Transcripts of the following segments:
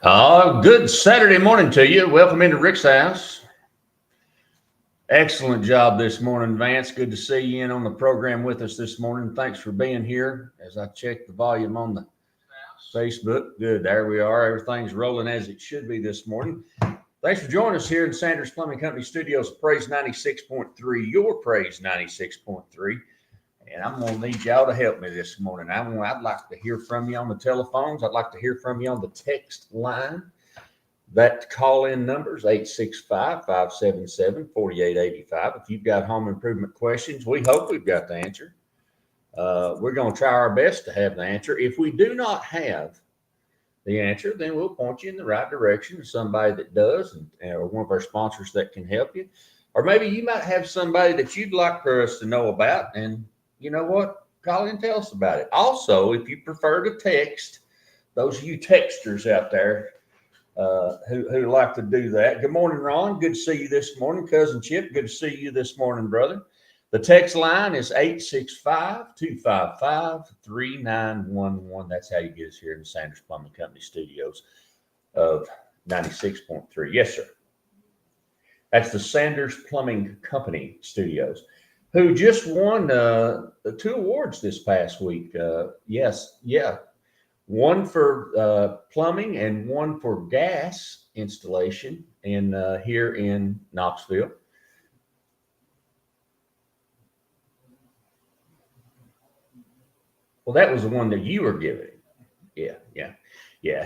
Good Saturday morning to you. Welcome into Rick's house. Excellent job this morning, Vance. Good to see you in on the program with us this morning. Thanks for being here. As I check the volume on the Facebook, good. There we are. Everything's rolling as it should be this morning. Thanks for joining us here in Sanders Plumbing Company Studios, Praise 96.3, your Praise 96.3. And I'm going to need y'all to help me this morning. I'd like to hear from you on the telephones. I'd like to hear from you on the text line. That call-in number is 865-577-4885. If you've got home improvement questions, we hope we've got the answer. We're going to try our best to have the answer. If we do not have the answer, then we'll point you in the right direction to somebody that does, or one of our sponsors that can help you. Or maybe you might have somebody that you'd like for us to know about, and you know what? Call and tell us about it. Also, if you prefer to text, those of you texters out there who like to do that. Good morning, Ron. Good to see you this morning. Cousin Chip, good to see you this morning, brother. The text line is 865-255-3911. That's how you get us here in the Sanders Plumbing Company Studios of 96.3. Yes, sir. That's the Sanders Plumbing Company Studios, who just won 2 awards this past week. One for plumbing and one for gas installation here in Knoxville. Well, that was the one that you were giving. Yeah.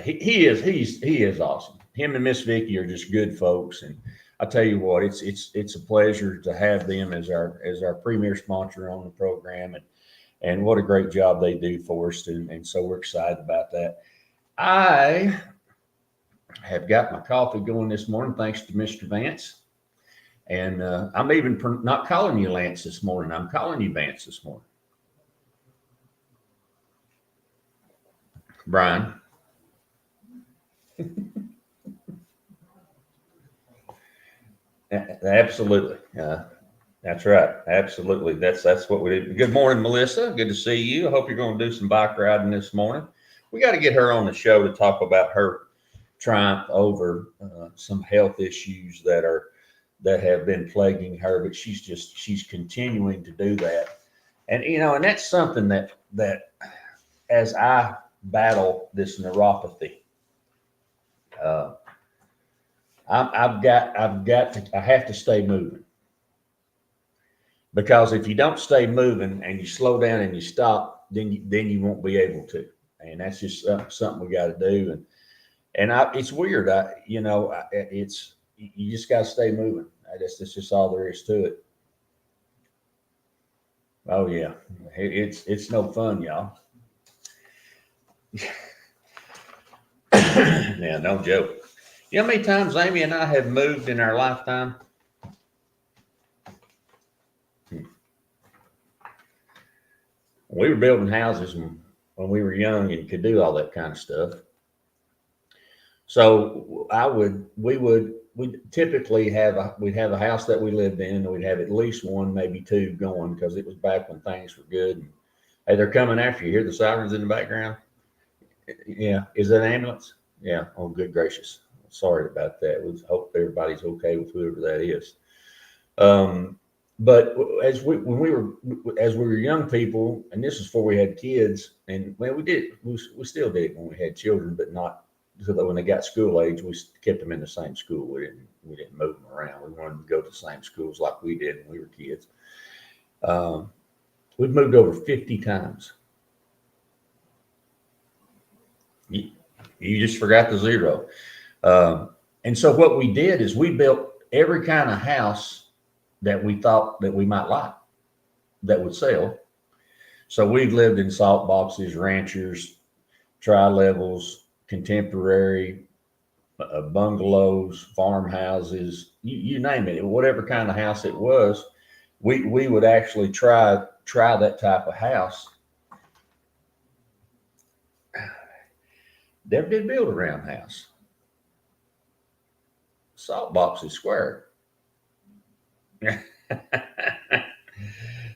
He is awesome. Him and Miss Vicky are just good folks, and I tell you what, it's a pleasure to have them as our premier sponsor on the program, and what a great job they do for us, and so we're excited about that. I have got my coffee going this morning thanks to Mr. Vance, and I'm even not calling you Lance this morning. I'm calling you Vance this morning. Brian. Absolutely. That's right. Absolutely. That's what we do. Good morning, Melissa. Good to see you. I hope you're going to do some bike riding this morning. We got to get her on the show to talk about her triumph over some health issues that have been plaguing her, but she's continuing to do that. And and that's something that as I battle this neuropathy, I have to stay moving, because if you don't stay moving and you slow down and you stop, then you won't be able to, and that's just something we got to do. And it's weird, it's you just got to stay moving. That's just all there is to it. Oh yeah, it's no fun, y'all. Yeah, no joke. You know how many times Amy and I have moved in our lifetime? We were building houses when we were young and could do all that kind of stuff. So we'd typically we'd have a house that we lived in, and we'd have at least one, maybe 2 going, because it was back when things were good. And, hey, they're coming after you. Hear the sirens in the background? Yeah. Is that an ambulance? Yeah. Oh, good gracious. Sorry about that. We hope everybody's okay with whoever that is. But as we were young people, and this is before we had kids, and well, we still did it when we had children, but not so that when they got school age, we kept them in the same school. We didn't move them around. We wanted them to go to the same schools like we did when we were kids. We've moved over 50 times. You just forgot the zero. And so what we did is we built every kind of house that we thought that we might like that would sell. So we've lived in salt boxes, ranchers, tri-levels, contemporary, bungalows, farmhouses, you name it, whatever kind of house it was, we would actually try that type of house. Never did build a roundhouse. Salt box is square.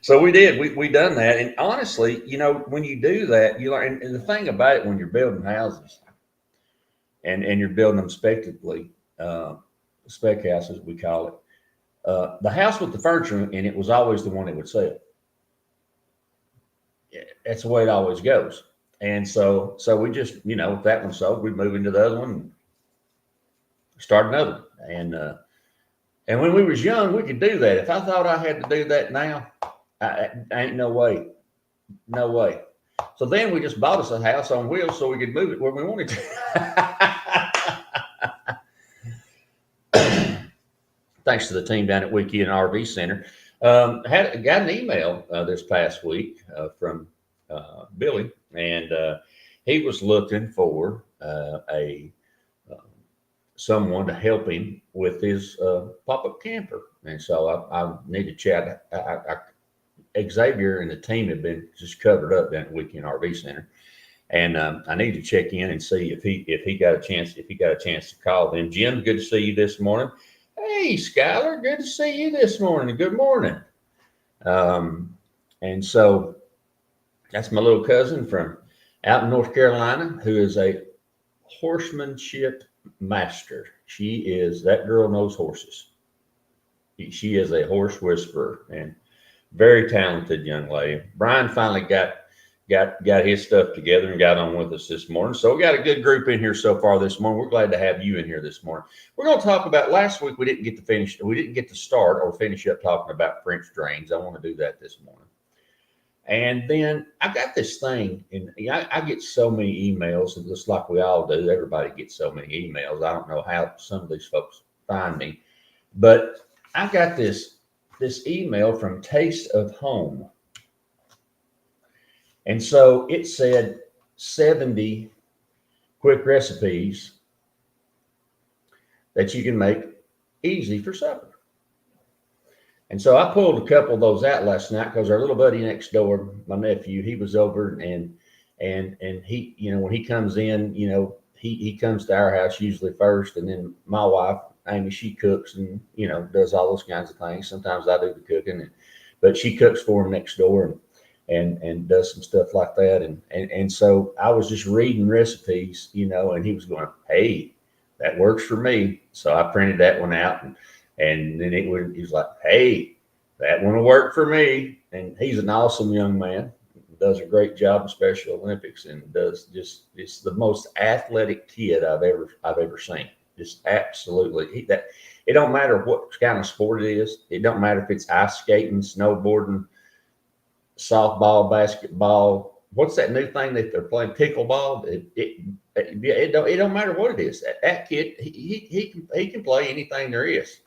So we did. We done that, and honestly, when you do that, you learn. And the thing about it, when you're building houses, and you're building them spec houses, we call it. The house with the furniture in it was always the one that would sell. That's the way it always goes. And so we just, if that one sold, we'd move into the other one and start another one. And when we was young, we could do that. If I thought I had to do that now, I ain't no way. No way. So then we just bought us a house on wheels so we could move it where we wanted to. Thanks to the team down at Weekend RV Center. Got an email this past week from Billy, and he was looking for someone to help him with his pop-up camper. And so I need to chat. Xavier and the team have been just covered up down at Weekend RV Center, and I need to check in and see if he got a chance to call them. Jim, good to see you this morning. Hey, Skylar, good to see you this morning. Good morning. And so that's my little cousin from out in North Carolina, who is a horsemanship master. That girl knows horses. She is a horse whisperer and very talented young lady. Brian finally got his stuff together and got on with us this morning. So we got a good group in here so far this morning. We're glad to have you in here this morning. We're going to talk about last week. We didn't get to start or finish up talking about French drains. I want to do that this morning. And then I got this thing, and I get so many emails, and just like we all do, everybody gets so many emails. I don't know how some of these folks find me, but I got this email from Taste of Home. And so it said 70 quick recipes that you can make easy for supper. And so I pulled a couple of those out last night because our little buddy next door, my nephew, he was over and he, when he comes in, he comes to our house usually first, and then my wife, Amy, she cooks and, does all those kinds of things. Sometimes I do the cooking, but she cooks for him next door and does some stuff like that. And so I was just reading recipes, and he was going, hey, that works for me. So I printed that one out, and then he's like, hey, that one will work for me. And he's an awesome young man, does a great job in Special Olympics, and it's the most athletic kid I've ever seen. Just absolutely. It don't matter what kind of sport it is. It don't matter if it's ice skating, snowboarding, softball, basketball. What's that new thing that they're playing? Pickleball. It don't matter what it is. That kid, he can play anything there is.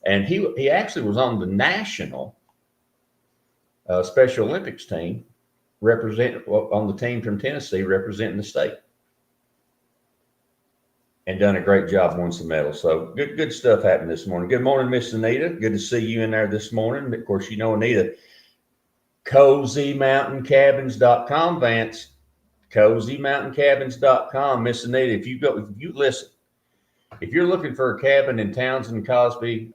And he actually was on the national Special Olympics team, on the team from Tennessee representing the state, and done a great job, won some medals. So good stuff happened this morning. Good morning, Miss Anita. Good to see you in there this morning. Of course, Anita, CozyMountainCabins.com, Vance. CozyMountainCabins.com. Miss Anita, if you listen, if you're looking for a cabin in Townsend, Cosby,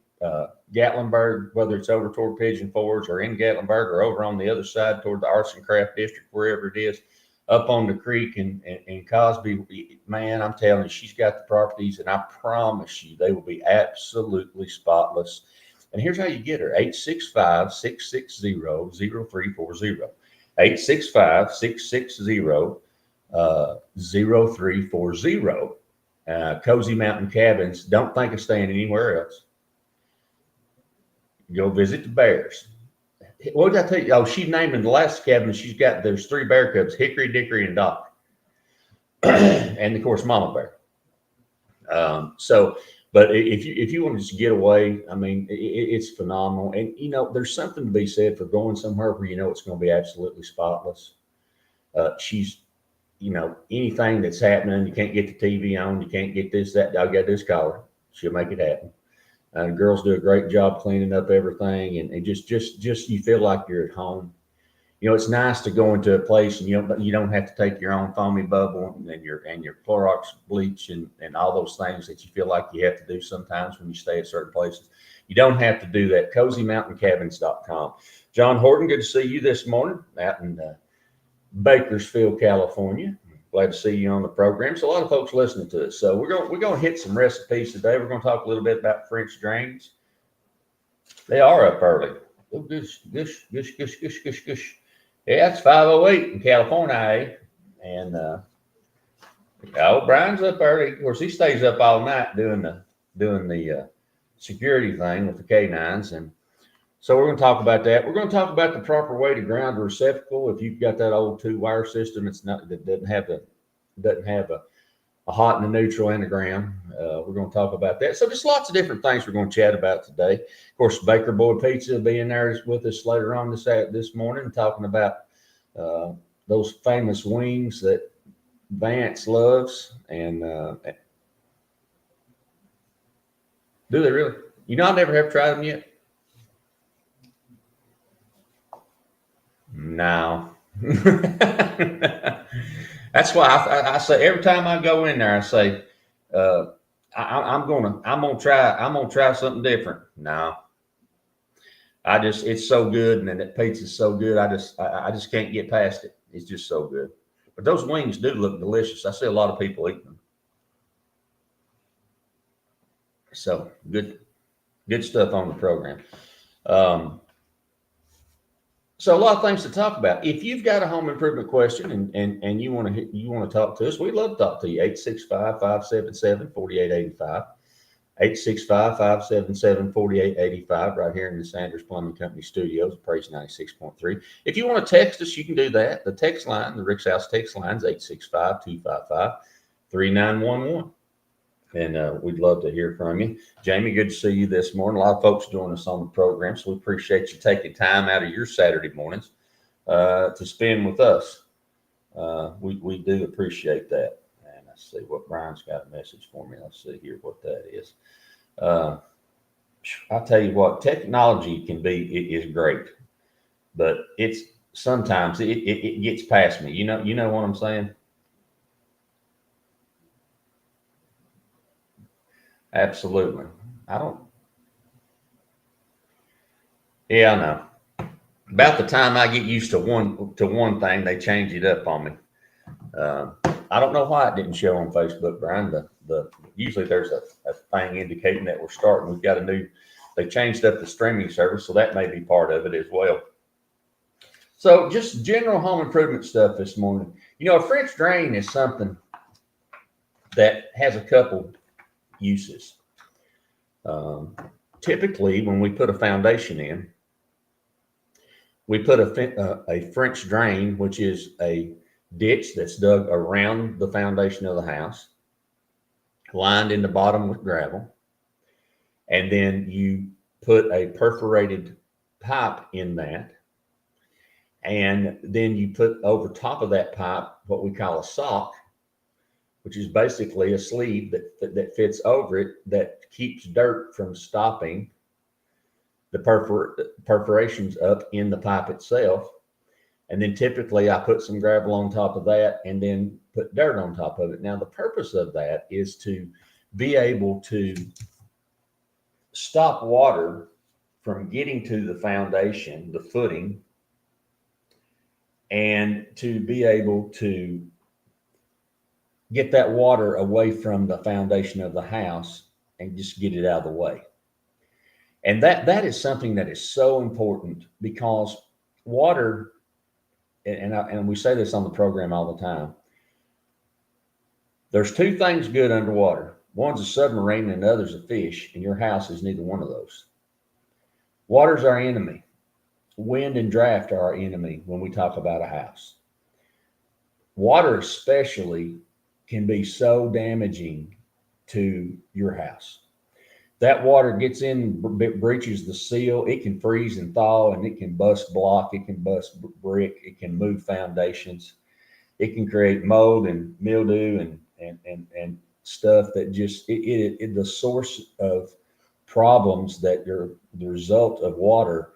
Gatlinburg, whether it's over toward Pigeon Forge or in Gatlinburg or over on the other side toward the Arts and Craft District, wherever it is, up on the creek in Cosby, man, I'm telling you, she's got the properties, and I promise you they will be absolutely spotless. And here's how you get her: 865-660-0340. 865-660-0340. Cozy Mountain Cabins. Don't think of staying anywhere else. Go visit the bears. What did I tell you? Oh, she's naming the last cabin. There's 3 bear cubs: Hickory, Dickory, and Doc. And of course, Mama Bear. But if you want to just get away, I mean, it's phenomenal. And, there's something to be said for going somewhere where it's going to be absolutely spotless. She's, anything that's happening, you can't get the TV on, you can't get this, that, all you got to do is call her. She'll make it happen. Girls do a great job cleaning up everything, and just you feel like you're at home. It's nice to go into a place and you don't have to take your own foamy bubble and your Clorox bleach and all those things that you feel like you have to do sometimes when you stay at certain places. You don't have to do that. CozyMountainCabins.com. John Horton, good to see you this morning out in Bakersfield, California. Glad to see you on the program. So a lot of folks listening to us. So we're going to hit some recipes today. We're going to talk a little bit about French drains. They are up early. Oh, gush, gush, gush, gush, gush, gush, gush. Yeah, it's 5:08 in California, eh? And old Brian's up early. Of course, he stays up all night doing the security thing with the canines, and so we're going to talk about that. We're going to talk about the proper way to ground a receptacle. If you've got that old 2-wire system, that doesn't have a hot and a neutral and a ground. We're going to talk about that. So just lots of different things we're going to chat about today. Of course, Baker Boy Pizza will be in there with us later on this morning, talking about those famous wings that Vance loves. And do they really? I never have tried them yet. No. That's why I say every time I go in there, I say, I'm gonna try something different. No, it's so good, and then that pizza's so good. I just can't get past it. It's just so good. But those wings do look delicious. I see a lot of people eating them. So good stuff on the program. So a lot of things to talk about. If you've got a home improvement question and you want to talk to us, we'd love to talk to you. 865-577-4885. 865-577-4885 right here in the Sanders Plumbing Company studios, Praise 96.3. If you want to text us, you can do that. The text line, the Rick's House text line is 865-255-3911. And we'd love to hear from you. Jamie, good to see you this morning. A lot of folks joining us on the program, so we appreciate you taking time out of your Saturday mornings to spend with us. We do appreciate that. And let's see what Brian's got a message for me. Let's see here what that is. I'll tell you what, technology is great, but sometimes it gets past me. You know what I'm saying? Absolutely. Yeah, I know. About the time I get used to one thing, they change it up on me. I don't know why it didn't show on Facebook, Brian. Usually there's a thing indicating that we're starting. We've got they changed up the streaming service, so that may be part of it as well. So just general home improvement stuff this morning. A French drain is something that has a couple uses. Typically, when we put a foundation in, we put a French drain, which is a ditch that's dug around the foundation of the house, lined in the bottom with gravel, and then you put a perforated pipe in that, and then you put over top of that pipe what we call a sock, which is basically a sleeve that fits over it that keeps dirt from stopping the perforations up in the pipe itself. And then typically I put some gravel on top of that and then put dirt on top of it. Now, the purpose of that is to be able to stop water from getting to the foundation, the footing, and to be able to get that water away from the foundation of the house and just get it out of the way. And that is something that is so important, because water, and we say this on the program all the time, there's two things good underwater. One's a submarine and the other's a fish, and your house is neither one of those. Water's our enemy. Wind and draft are our enemy when we talk about a house. Water especially can be so damaging to your house. That water gets in, breaches the seal. It can freeze and thaw, and it can bust block. It can bust brick. It can move foundations. It can create mold and mildew and stuff that just the source of problems that the result of water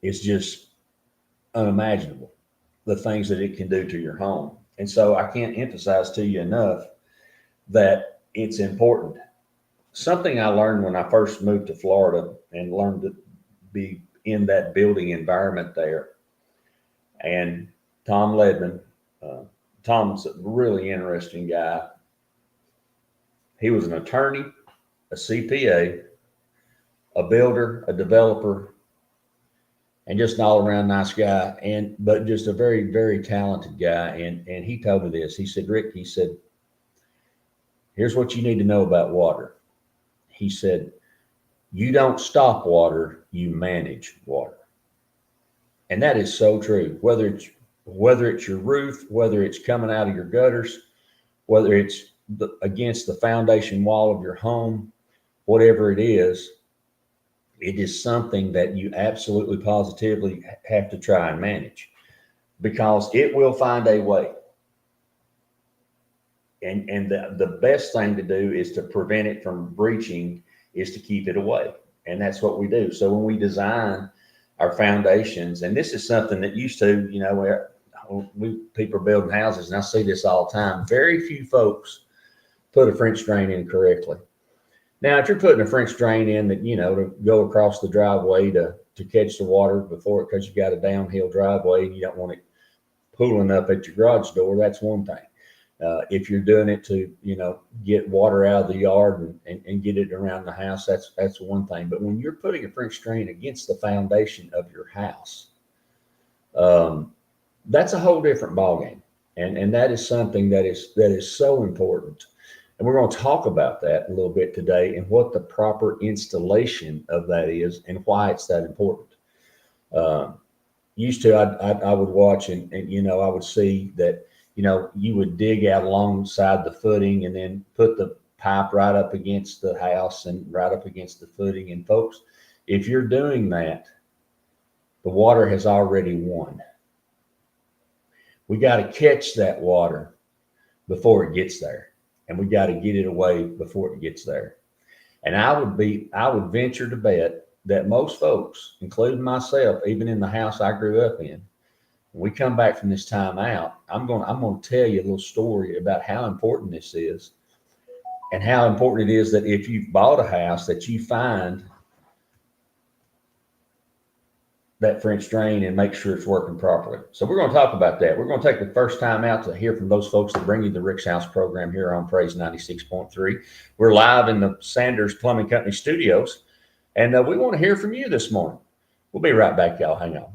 is just unimaginable. The things that it can do to your home. And so I can't emphasize to you enough that it's important. Something I learned when I first moved to Florida and learned to be in that building environment there. And Tom Ledman, Tom's a really interesting guy. He was an attorney, a CPA, a builder, a developer, and just an all around nice guy. But just a very, very talented guy. And he told me this. He said, Rick, he said, here's what you need to know about water. He said, you don't stop water, you manage water. And that is so true. Whether it's your roof, whether it's coming out of your gutters, whether it's against the foundation wall of your home, whatever it is something that you absolutely positively have to try and manage, because it will find a way. And the best thing to do is to prevent it from breaching, is to keep it away. And that's what we do. So when we design our foundations, and this is something that used to, people are building houses, and I see this all the time. Very few folks put a French drain in correctly. Now, if you're putting a French drain in that, to go across the driveway to catch the water before it, because you got a downhill driveway and you don't want it pooling up at your garage door, that's one thing. If you're doing it to, get water out of the yard and get it around the house, that's one thing. But when you're putting a French drain against the foundation of your house, that's a whole different ballgame. And that is something that is so important. And we're going to talk about that a little bit today, and what the proper installation of that is and why it's that important. Used to, I would watch and I would see that, you would dig out alongside the footing and then put the pipe right up against the house and right up against the footing. And folks, if you're doing that, the water has already won. We got to catch that water before it gets there. And we got to get it away before it gets there. And I would venture to bet that most folks, including myself, even in the house I grew up in, when we come back from this time out, I'm going to tell you a little story about how important this is, and how important it is that if you've bought a house, that you find that French drain and make sure it's working properly. So we're going to talk about that. We're going to take the first time out to hear from those folks that bring you the Rick's House program here on Praise 96.3. We're live in the Sanders Plumbing Company studios, and we want to hear from you this morning. We'll be right back, y'all. Hang on.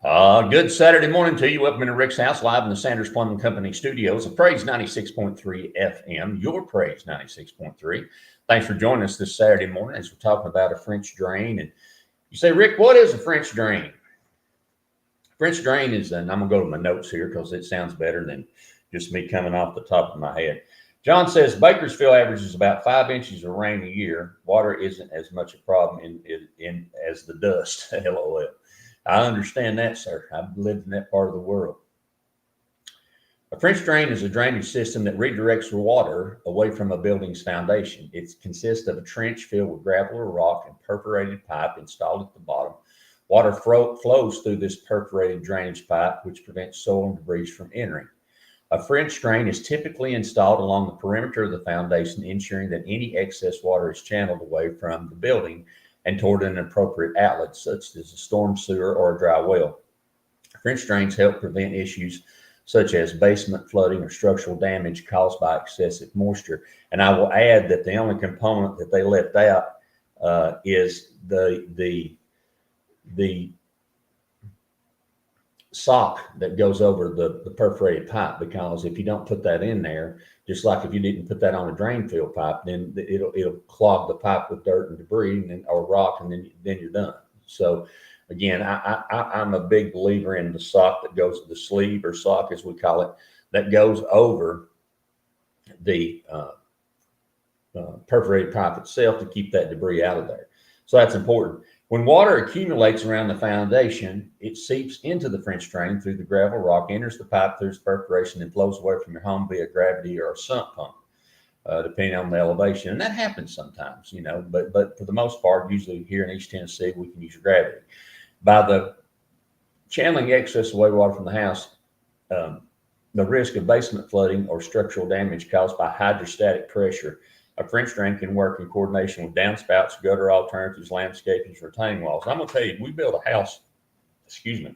Good Saturday morning to you. Welcome to Rick's House, live in the Sanders Plumbing Company studios of Praise 96.3 FM, your Praise 96.3. Thanks for joining us this Saturday morning as we're talking about a French drain. And you say, Rick, what is a French drain? French drain is, and I'm going to go to my notes here because it sounds better than just me coming off the top of my head. John says Bakersfield averages about 5 inches of rain a year. Water isn't as much a problem in as the dust. LOL. I understand that, sir. I've lived in that part of the world. A French drain is a drainage system that redirects water away from a building's foundation. It consists of a trench filled with gravel or rock and perforated pipe installed at the bottom. Water flows through this perforated drainage pipe, which prevents soil and debris from entering. A French drain is typically installed along the perimeter of the foundation, ensuring that any excess water is channeled away from the building and toward an appropriate outlet, such as a storm sewer or a dry well. French drains help prevent issues such as basement flooding or structural damage caused by excessive moisture. And I will add that the only component that they left out is the sock that goes over the perforated pipe, because if you don't put that in there, just like if you didn't put that on a drain field pipe, then it'll clog the pipe with dirt and debris or rock, and then you're done. So again, I'm a big believer in the sock that goes, the sleeve or sock as we call it, that goes over the perforated pipe itself to keep that debris out of there. So that's important. When water accumulates around the foundation, it seeps into the French drain through the gravel rock, enters the pipe through perforation, and flows away from your home via gravity or a sump pump, depending on the elevation. And that happens sometimes, but for the most part, usually here in East Tennessee, we can use gravity. By the channeling excess away water from the house, the risk of basement flooding or structural damage caused by hydrostatic pressure, a French drain can work in coordination with downspouts, gutter alternatives, landscaping, retaining walls. I'm going to tell you, we built a house, I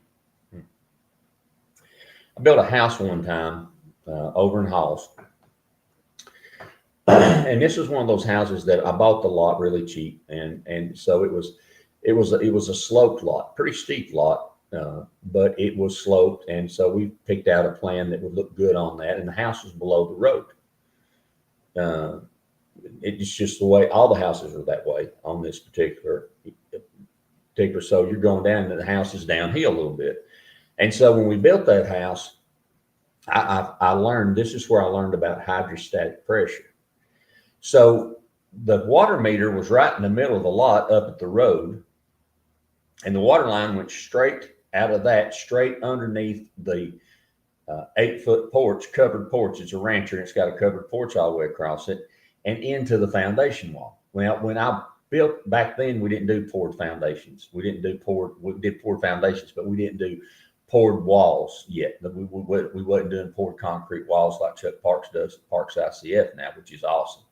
built a house one time over in Halls. And this was one of those houses that I bought the lot really cheap. And so it was a sloped lot, pretty steep lot, but it was sloped. And so we picked out a plan that would look good on that. And the house was below the road. It's just the way all the houses are that way on this particular. So you're going down and the house is downhill a little bit. And so when we built that house, I learned, this is where I learned about hydrostatic pressure. So the water meter was right in the middle of the lot up at the road, and the water line went straight out of that, straight underneath the 8-foot porch, covered porch. It's a rancher, and it's got a covered porch all the way across it, and into the foundation wall. Well, when I built back then, we didn't do poured foundations. We did poured foundations, but we didn't do poured walls yet. We wasn't doing poured concrete walls like Chuck Parks does at Parks ICF now, which is awesome,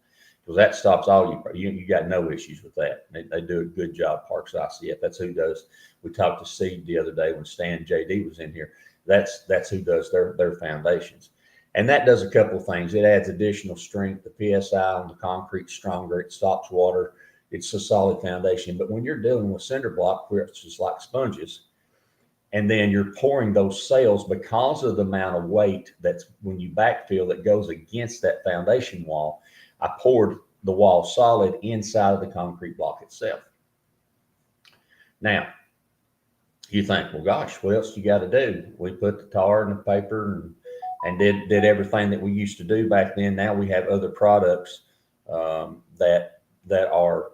because that stops all you got no issues with that. They do a good job, Parks ICF. That's who does. We talked to Seed the other day when Stan JD was in here. That's who does their foundations. And that does a couple of things. It adds additional strength. The PSI on the concrete stronger. It stops water. It's a solid foundation. But when you're dealing with cinder block, where it's just like sponges, and then you're pouring those sails, because of the amount of weight that's when you backfill that goes against that foundation wall, I poured the wall solid inside of the concrete block itself. Now, you think, well, gosh, what else you got to do? We put the tar and the paper and did everything that we used to do back then. Now we have other products that are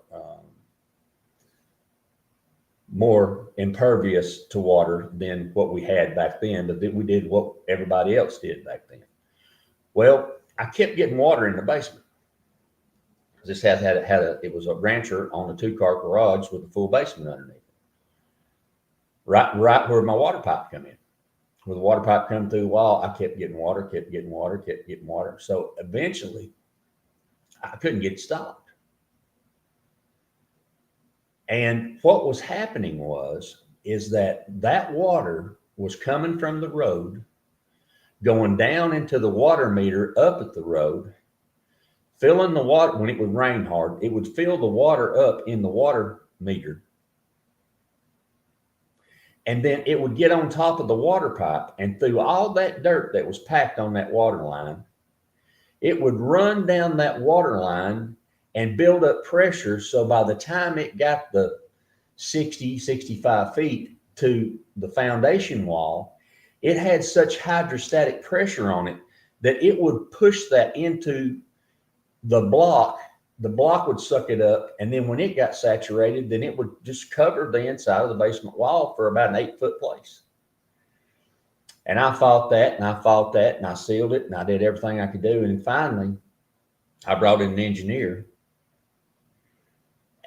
more impervious to water than what we had back then, but then we did what everybody else did back then. Well, I kept getting water in the basement. This it was a rancher on a 2-car garage with a full basement underneath it. Right where my water pipe come in. With the water pipe coming through the wall, I kept getting water. So eventually, I couldn't get it stopped. And what was happening is that water was coming from the road, going down into the water meter up at the road, filling the water. When it would rain hard, it would fill the water up in the water meter. And then it would get on top of the water pipe, and through all that dirt that was packed on that water line, it would run down that water line and build up pressure. So by the time it got the 60, 65 feet to the foundation wall, it had such hydrostatic pressure on it that it would push that into the block. The block would suck it up, and then when it got saturated, then it would just cover the inside of the basement wall for about an 8-foot place. And I fought that, and I fought that, and I sealed it, and I did everything I could do. And finally, I brought in an engineer,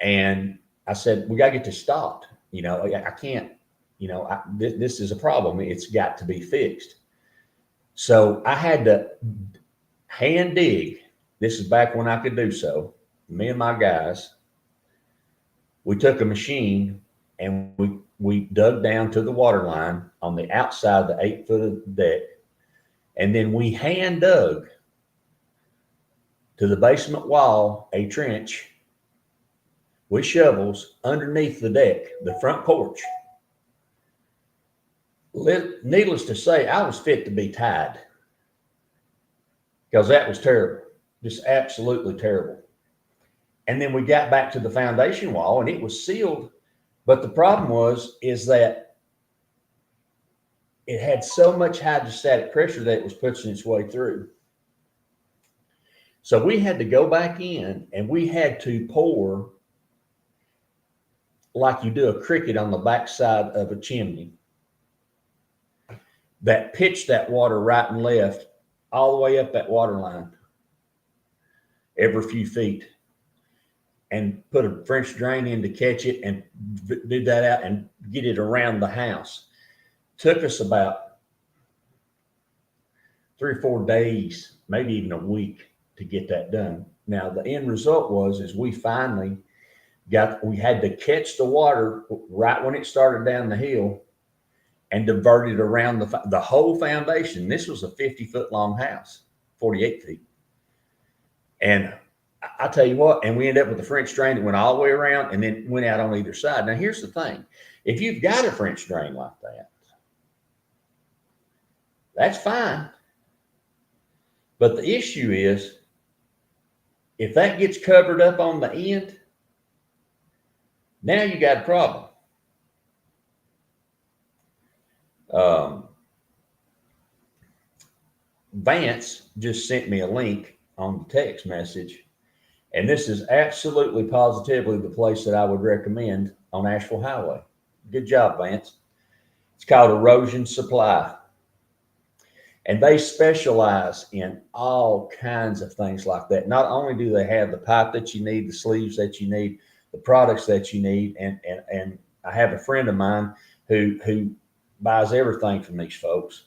and I said, we got to get this stopped. I can't, this is a problem. It's got to be fixed. So I had to hand dig. This is back when I could do so. Me and my guys, we took a machine and we dug down to the water line on the outside of the 8-foot deck. And then we hand dug to the basement wall a trench with shovels underneath the deck, the front porch. Needless to say, I was fit to be tied because that was terrible, just absolutely terrible. And then we got back to the foundation wall and it was sealed. But the problem is that it had so much hydrostatic pressure that it was pushing its way through. So we had to go back in and we had to pour like you do a cricket on the backside of a chimney that pitched that water right and left all the way up that water line every few feet, and put a French drain in to catch it and do that out and get it around the house. Took us about 3 or 4 days, maybe even a week to get that done. Now, the end result is we finally we had to catch the water right when it started down the hill and divert it around the whole foundation. This was a 50-foot long house, 48 feet. And I tell you what, and we ended up with a French drain that went all the way around and then went out on either side. Now, here's the thing. If you've got a French drain like that, that's fine. But the issue is, if that gets covered up on the end, now you got a problem. Vance just sent me a link on the text message. And this is absolutely positively the place that I would recommend on Asheville Highway. Good job, Vance. It's called Erosion Supply. And they specialize in all kinds of things like that. Not only do they have the pipe that you need, the sleeves that you need, the products that you need, and I have a friend of mine who buys everything from these folks.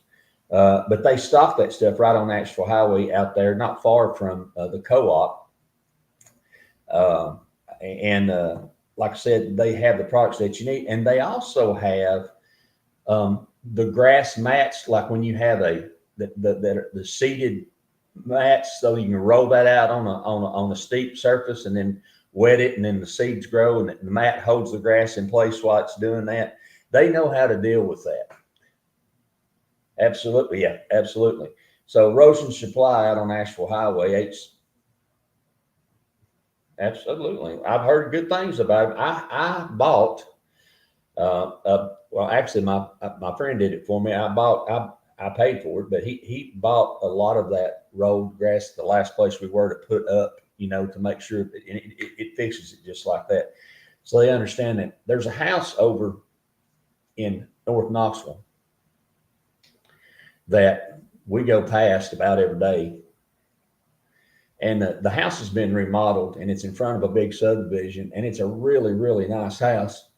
But they stock that stuff right on Asheville Highway out there, not far from the co-op. Like I said, they have the products that you need, and they also have the grass mats, like when you have the seeded mats, so you can roll that out on a steep surface and then wet it, and then the seeds grow, and the mat holds the grass in place while it's doing that. They know how to deal with that. Absolutely, yeah, absolutely. So Erosion Supply out on Asheville Highway, absolutely. I've heard good things about it. I bought, well, actually, my friend did it for me. I paid for it, but he bought a lot of that rolled grass, the last place we were to put up, to make sure that it fixes it just like that. So they understand that. There's a house over in North Knoxville that we go past about every day. And the house has been remodeled, and it's in front of a big subdivision, and it's a really, really nice house.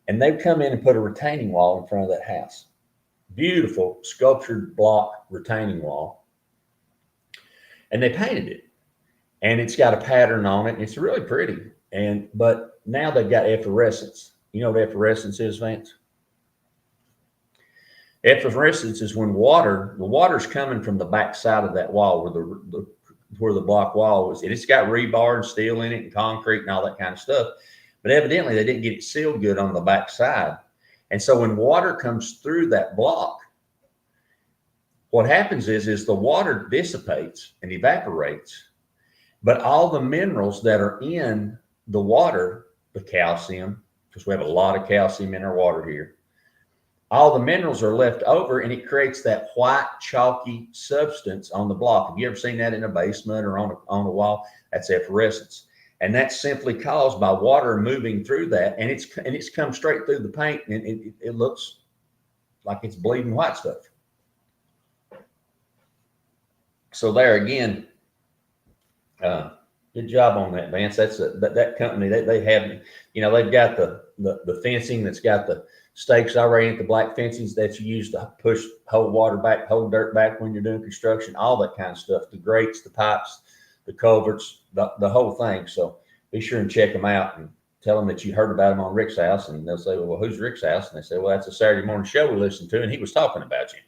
And they've come in and put a retaining wall in front of that house. Beautiful sculptured block retaining wall. And they painted it. And it's got a pattern on it, and it's really pretty. But now they've got effervescence. You know what effervescence is, Vance? Effervescence is when the water's coming from the back side of that wall where the block wall was. It's got rebar and steel in it and concrete and all that kind of stuff. But evidently they didn't get it sealed good on the back side. And so when water comes through that block, what happens is the water dissipates and evaporates, but all the minerals that are in the water, the calcium, because we have a lot of calcium in our water here, all the minerals are left over, and it creates that white chalky substance on the block. Have you ever seen that in a basement or on a wall? That's effervescence. And that's simply caused by water moving through that, and it's come straight through the paint, and it looks like it's bleeding white stuff. So there again, good job on that, Vance. That company. They have, they've got the fencing that's got the stakes already, the black fencings that you use to hold water back, hold dirt back when you're doing construction, all that kind of stuff. The grates, the pipes, the culverts, the whole thing. So be sure and check them out and tell them that you heard about them on Rick's House, and they'll say, well, who's Rick's House? And they say, well, that's a Saturday morning show we listened to, and he was talking about you.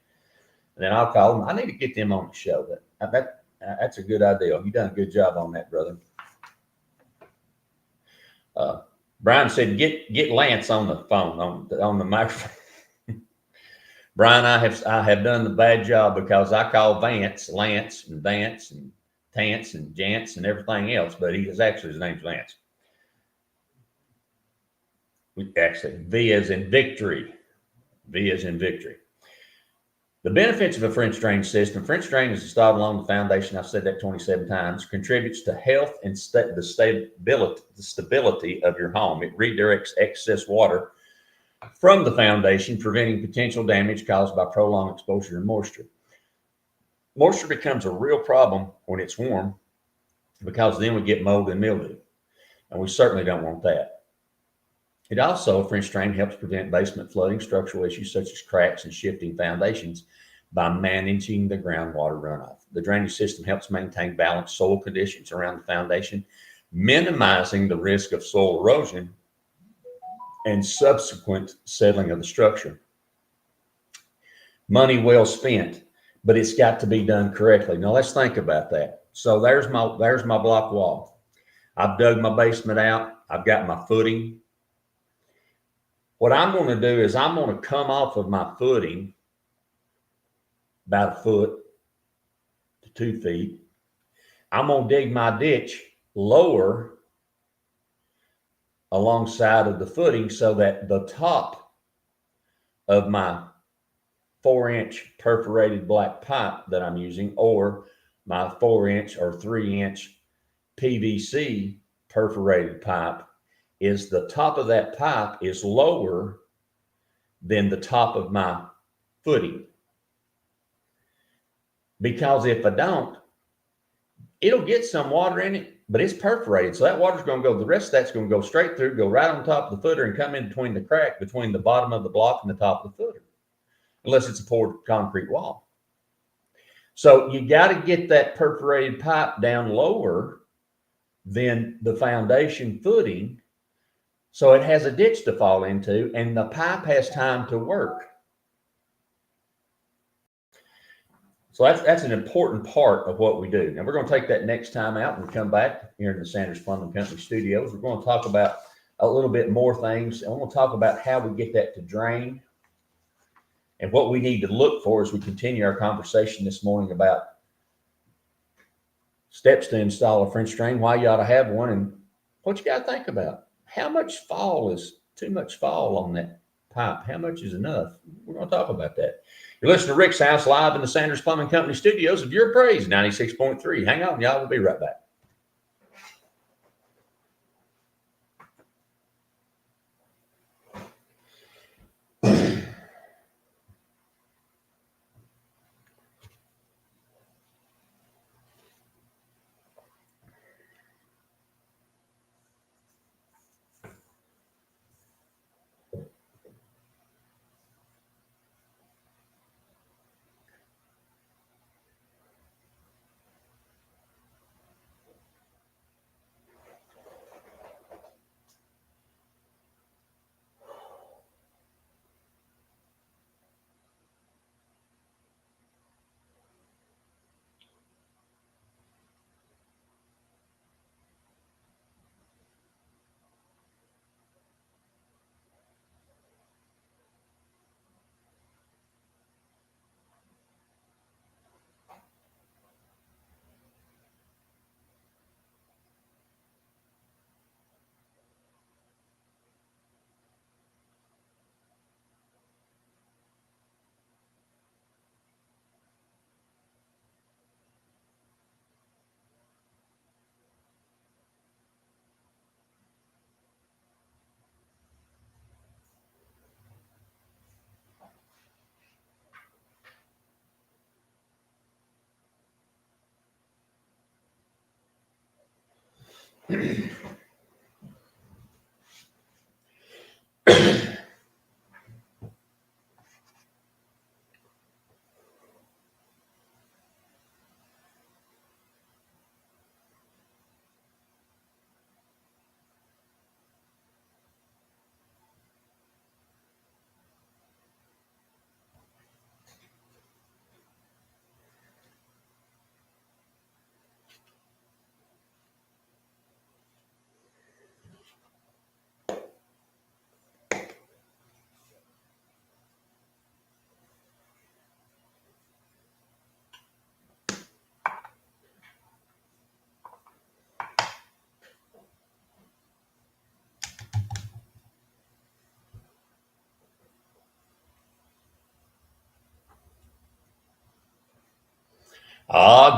And then I'll call them. I need to get them on the show. That's a good idea. You've done a good job on that, brother. Brian said, get Lance on the phone, on the microphone. Brian, I have done the bad job because I call Vance Lance and Vance and Tance and Jance and everything else, but his name's Vance. Actually, V as in victory. V as in victory. The benefits of a French drain system. French drain is installed along the foundation. I've said that 27 times. Contributes to health and the stability of your home. It redirects excess water from the foundation, preventing potential damage caused by prolonged exposure to moisture. Moisture becomes a real problem when it's warm, because then we get mold and mildew, and we certainly don't want that. It also, French drain helps prevent basement flooding, structural issues such as cracks and shifting foundations by managing the groundwater runoff. The drainage system helps maintain balanced soil conditions around the foundation, minimizing the risk of soil erosion and subsequent settling of the structure. Money well spent, but it's got to be done correctly. Now let's think about that. So there's my block wall. I've dug my basement out. I've got my footing. What I'm going to do is I'm going to come off of my footing about a foot to 2 feet. I'm going to dig my ditch lower alongside of the footing so that the top of my 4-inch perforated black pipe that I'm using, or my 4-inch or 3-inch PVC perforated pipe, is the top of that pipe is lower than the top of my footing. Because if I don't, it'll get some water in it, but it's perforated. So that water's going to go, the rest of that's going to go straight through, go right on top of the footer and come in between the crack between the bottom of the block and the top of the footer, unless it's a poured concrete wall. So you got to get that perforated pipe down lower than the foundation footing, so it has a ditch to fall into, and the pipe has time to work. So that's an important part of what we do. Now we're going to take that next time out and come back here in the Sanders Plumbing Company studios. We're going to talk about a little bit more things, and we're going to talk about how we get that to drain and what we need to look for as we continue our conversation this morning about steps to install a French drain, why you ought to have one, and what you got to think about. How much fall is too much fall on that pipe? How much is enough? We're going to talk about that. You're listening to Rick's House live in the Sanders Plumbing Company studios of Your Praise 96.3. Hang on, y'all. We'll be right back.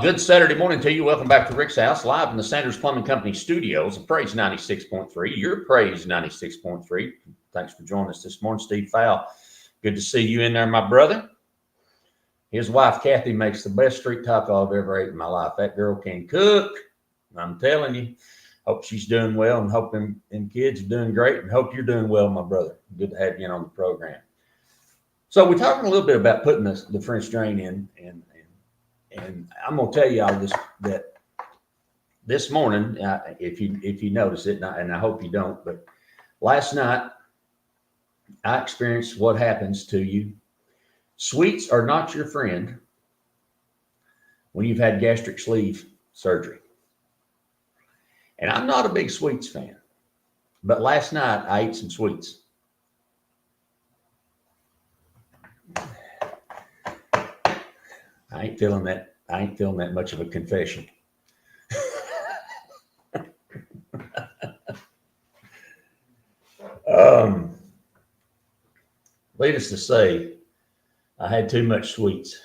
Good Saturday morning to you. Welcome back to Rick's House, live in the Sanders Plumbing Company studios of Praise 96.3. Your Praise 96.3. Thanks for joining us this morning, Steve Fowl. Good to see you in there, my brother. His wife, Kathy, makes the best street taco I've ever ate in my life. That girl can cook. I'm telling you. Hope she's doing well, and hope them kids are doing great, and hope you're doing well, my brother. Good to have you in on the program. So we're talking a little bit about putting the French drain in, and I'm going to tell you all that this morning, if you notice it, and I hope you don't, but last night I experienced what happens to you. Sweets are not your friend when you've had gastric sleeve surgery. And I'm not a big sweets fan, but last night I ate some sweets. I ain't feeling that much of a confession. Needless to say, I had too much sweets.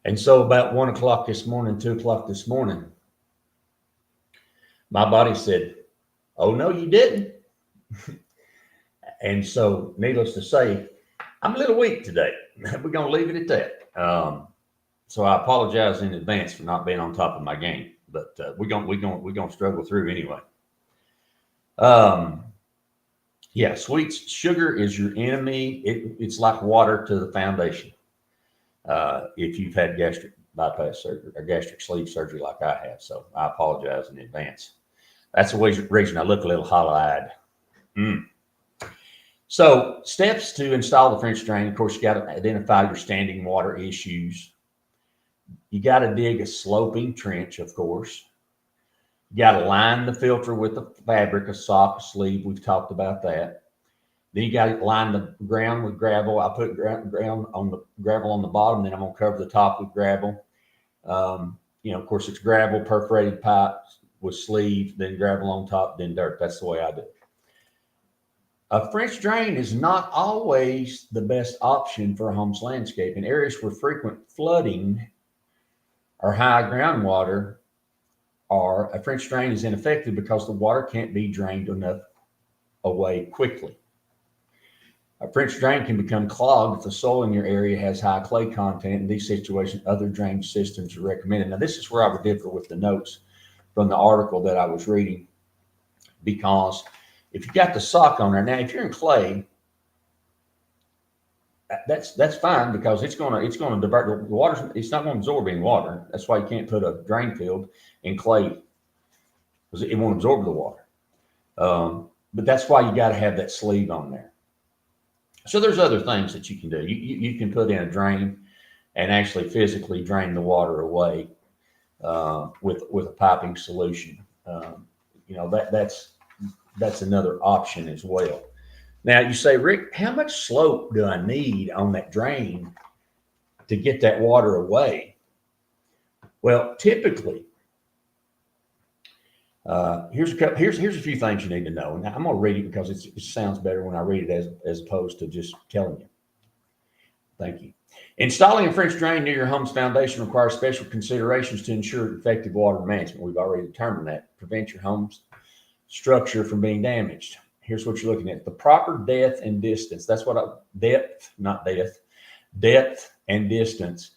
And so about 1 o'clock this morning, 2 o'clock this morning, my body said, "Oh, no, you didn't." And so needless to say, I'm a little weak today. We're going to leave it at that. So I apologize in advance for not being on top of my game, but we're going to struggle through anyway. Yeah, sweets, sugar is your enemy. It's like water to the foundation. If you've had gastric bypass surgery or gastric sleeve surgery like I have, so I apologize in advance. That's the reason I look a little hollow-eyed. So steps to install the French drain. Of course, you got to identify your standing water issues. You got to dig a sloping trench, of course. You got to line the filter with the fabric, a sock, a sleeve. We've talked about that. Then you got to line the ground with gravel. I put gravel on the bottom. Then I'm going to cover the top with gravel. Of course, it's gravel, perforated pipe with sleeve, then gravel on top, then dirt. That's the way I do it. A French drain is not always the best option for a home's landscape. In areas where frequent flooding or high groundwater a French drain is ineffective because the water can't be drained enough away quickly. A French drain can become clogged if the soil in your area has high clay content. In these situations, other drainage systems are recommended. Now, this is where I would differ with the notes from the article that I was reading, because if you got the sock on there, now if you're in clay, that's fine, because it's going to divert the water. It's not going to absorb any water. That's why you can't put a drain field in clay, because it won't absorb the water. But that's why you got to have that sleeve on there. So there's other things that you can do. You can put in a drain and actually physically drain the water away with a piping solution. That's another option as well. Now you say, "Rick, how much slope do I need on that drain to get that water away?" Well, typically, here's a few things you need to know. Now I'm going to read it because it sounds better when I read it as opposed to just telling you. Thank you. Installing a French drain near your home's foundation requires special considerations to ensure effective water management. We've already determined that. Prevent your home's structure from being damaged. Here's what you're looking at: the proper depth and distance. That's what depth and distance.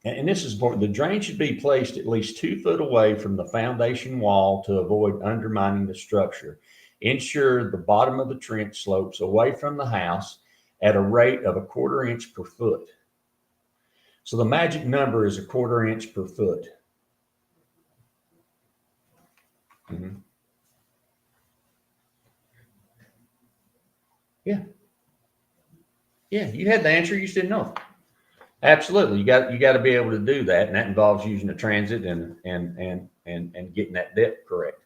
and this is important, the drain should be placed at least 2 foot away from the foundation wall to avoid undermining the structure. Ensure the bottom of the trench slopes away from the house at a rate of 1/4 inch per foot. So the magic number is 1/4 inch per foot. Mhm. Yeah. Yeah. You had the answer. You just didn't know. Absolutely. You got to be able to do that. And that involves using a transit and getting that depth correct.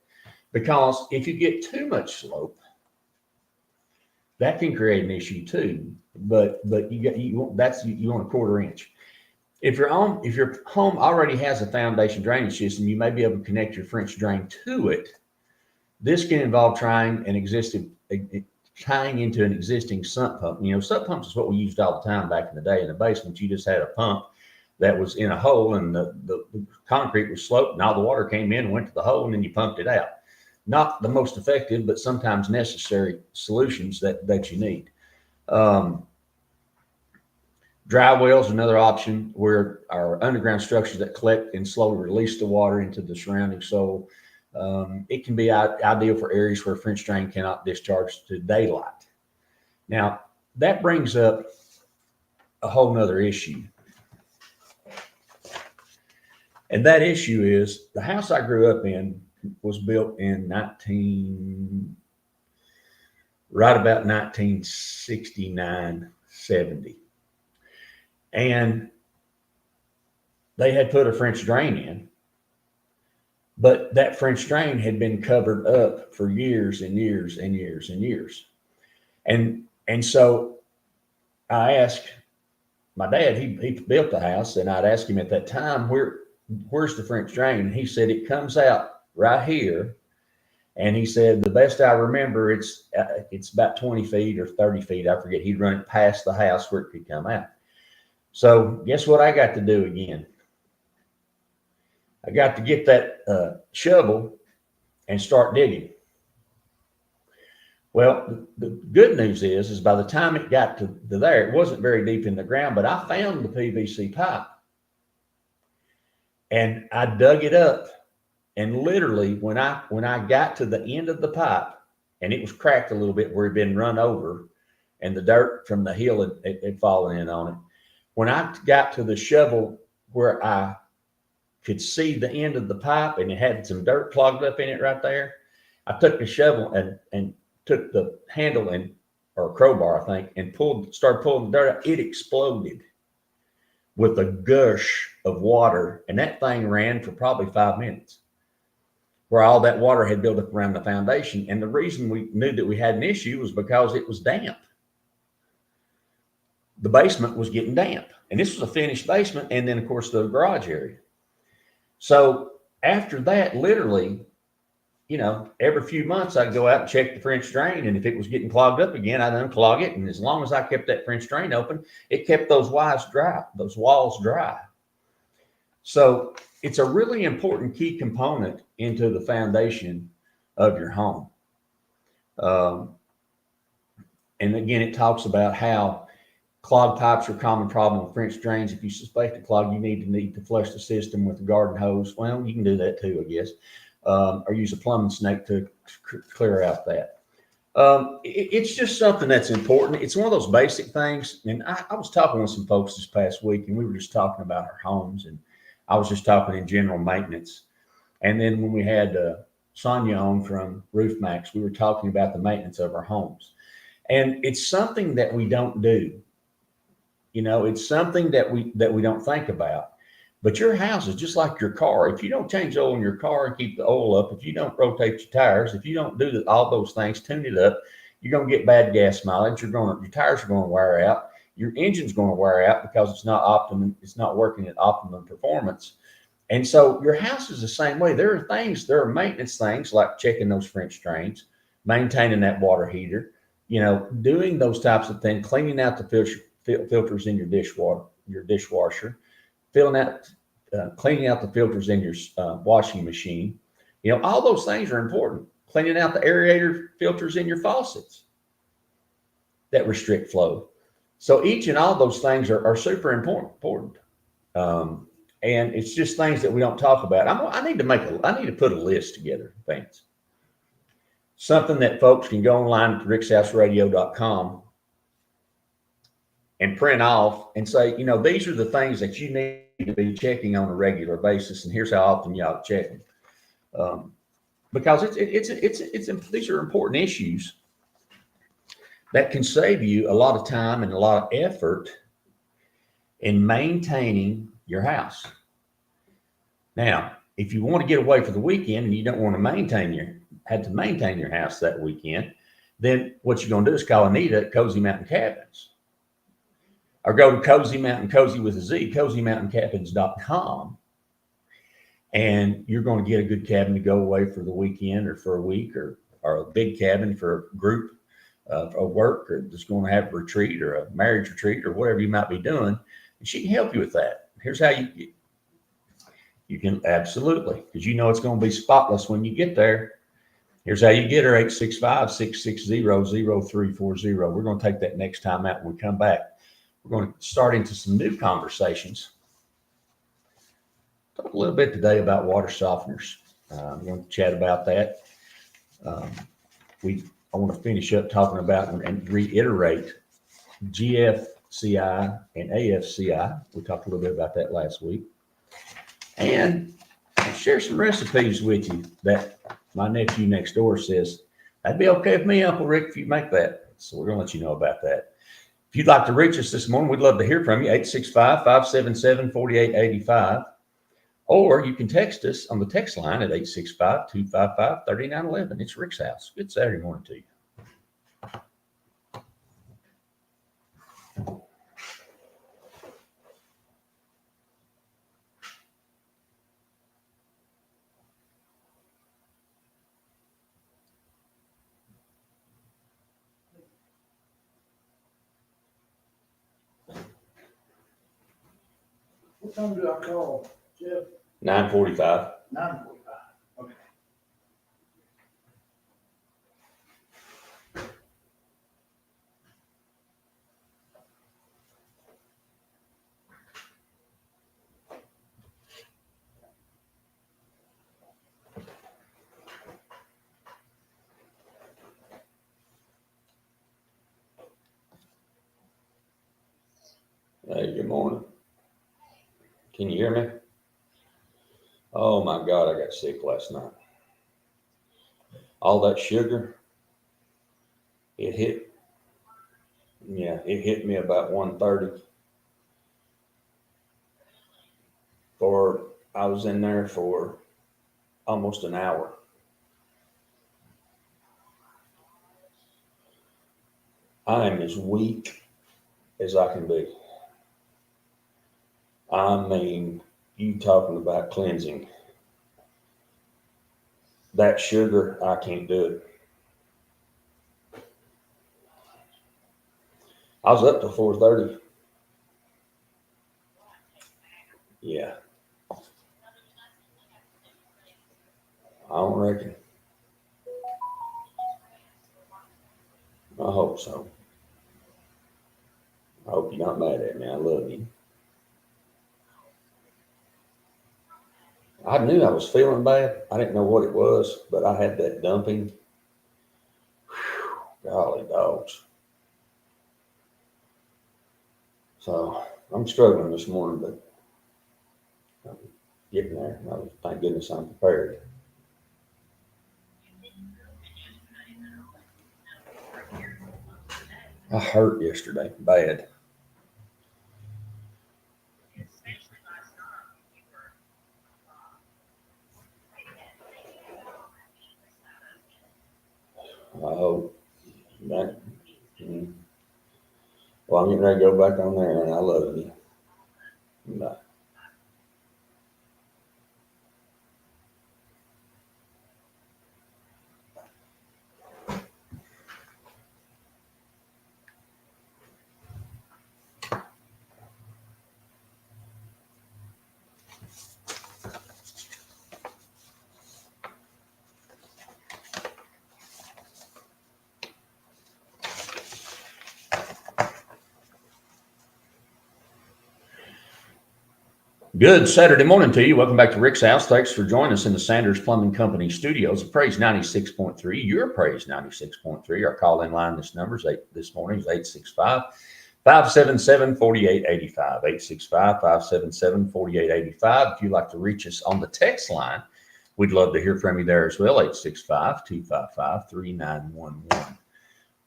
Because if you get too much slope, that can create an issue too. But you want 1/4 inch. If your home already has a foundation drainage system, you may be able to connect your French drain to it. This can involve tying into an existing sump pump. Sump pumps is what we used all the time back in the day in the basement. You just had a pump that was in a hole, and the concrete was sloped, and all the water came in and went to the hole, and then you pumped it out. Not the most effective, but sometimes necessary solutions that you need. Dry wells, another option, where our underground structures that collect and slowly release the water into the surrounding soil. It can be ideal for areas where French drain cannot discharge to daylight. Now, that brings up a whole nother issue. And that issue is the house I grew up in was built in right about 1969, 70. And they had put a French drain in, but that French drain had been covered up for years and years and years and years. And so I asked my dad, he built the house, and I'd ask him at that time, where's the French drain? And he said, it comes out right here. And he said, the best I remember, it's about 20 feet or 30 feet. I forget. He'd run it past the house where it could come out. So guess what I got to do again? I got to get that shovel and start digging. Well, the good news is by the time it got to there, it wasn't very deep in the ground, but I found the PVC pipe. And I dug it up. And literally, when I got to the end of the pipe, and it was cracked a little bit where it had been run over, and the dirt from the hill had fallen in on it. When I got to the shovel where I could see the end of the pipe, and it had some dirt clogged up in it right there, I took the shovel and took the handle or crowbar, I think, and started pulling the dirt out. It exploded with a gush of water, and that thing ran for probably 5 minutes, where all that water had built up around the foundation. And the reason we knew that we had an issue was because it was damp. The basement was getting damp, and this was a finished basement, and then of course the garage area. So after that, literally, every few months I'd go out and check the French drain, and if it was getting clogged up again, I'd unclog it. And as long as I kept that French drain open, it kept those walls dry. So it's a really important key component into the foundation of your home. And again, it talks about how clogged pipes are a common problem with French drains. If you suspect a clog, you need to flush the system with a garden hose. Well, you can do that too, I guess, or use a plumbing snake to clear out that. It's just something that's important. It's one of those basic things. And I was talking with some folks this past week, and we were just talking about our homes, and I was just talking in general maintenance. And then when we had Sonia on from Roof Max, we were talking about the maintenance of our homes. And it's something that we don't do. It's something that we don't think about. But your house is just like your car. If you don't change oil in your car and keep the oil up, if you don't rotate your tires, if you don't do all those things, tune it up, you're going to get bad gas mileage. Your tires are going to wear out. Your engine's going to wear out because it's not working at optimum performance. And so your house is the same way. There are maintenance things like checking those French drains, maintaining that water heater, doing those types of things, cleaning out the filters in your dishwasher, cleaning out the filters in your washing machine. All those things are important. Cleaning out the aerator filters in your faucets that restrict flow. So each and all those things are super important. And it's just things that we don't talk about. I need to put a list together, Vance. Something that folks can go online at rickshouseradio.com and print off and say, these are the things that you need to be checking on a regular basis, and here's how often you ought to check them. Because these are important issues that can save you a lot of time and a lot of effort in maintaining your house. Now, if you want to get away for the weekend and you don't want to have to maintain your house that weekend, then what you're going to do is call Anita at Cozy Mountain Cabins, or go to Cozy Mountain, Cozy with a Z, CozyMountainCabins.com, and you're going to get a good cabin to go away for the weekend or for a week, or a big cabin for a group of work, or just going to have a retreat or a marriage retreat or whatever you might be doing. And she can help you with that. Here's how you can absolutely, because it's going to be spotless when you get there. Here's how you get her, 865-660-0340. We're going to take that next time out when we come back. We're going to start into some new conversations. Talk a little bit today about water softeners. I'm going to chat about that. I want to finish up talking about and reiterate GFCI and AFCI. We talked a little bit about that last week. And share some recipes with you that my nephew next door says, that'd be okay with me, Uncle Rick, if you make that. So we're going to let you know about that. If you'd like to reach us this morning, we'd love to hear from you, 865-577-4885. Or you can text us on the text line at 865-255-3911. It's Rick's House. Good Saturday morning to you. What time do I call, Jeff? 9:45. 9:45. Okay. Hey, good morning. Can you hear me? Oh my God, I got sick last night. All that sugar, it hit me about 1:30. I was in there for almost an hour. I am as weak as I can be. I mean, you talking about cleansing. That sugar, I can't do it. I was up till 4:30. Yeah. I don't reckon. I hope so. I hope you're not mad at me. I love you. I knew I was feeling bad. I didn't know what it was, but I had that dumping. Whew, golly dogs. So I'm struggling this morning, but I'm getting there. Thank goodness I'm prepared. I hurt yesterday, bad. I hope that. Well, I'm getting ready to go back on there, and I love you. Bye. Good Saturday morning to you. Welcome back to Rick's House. Thanks for joining us in the Sanders Plumbing Company studios. Praise 96.3. Your Praise 96.3. Our call-in line this morning is 865-577-4885. 865-577-4885. If you'd like to reach us on the text line, we'd love to hear from you there as well. 865-255-3911.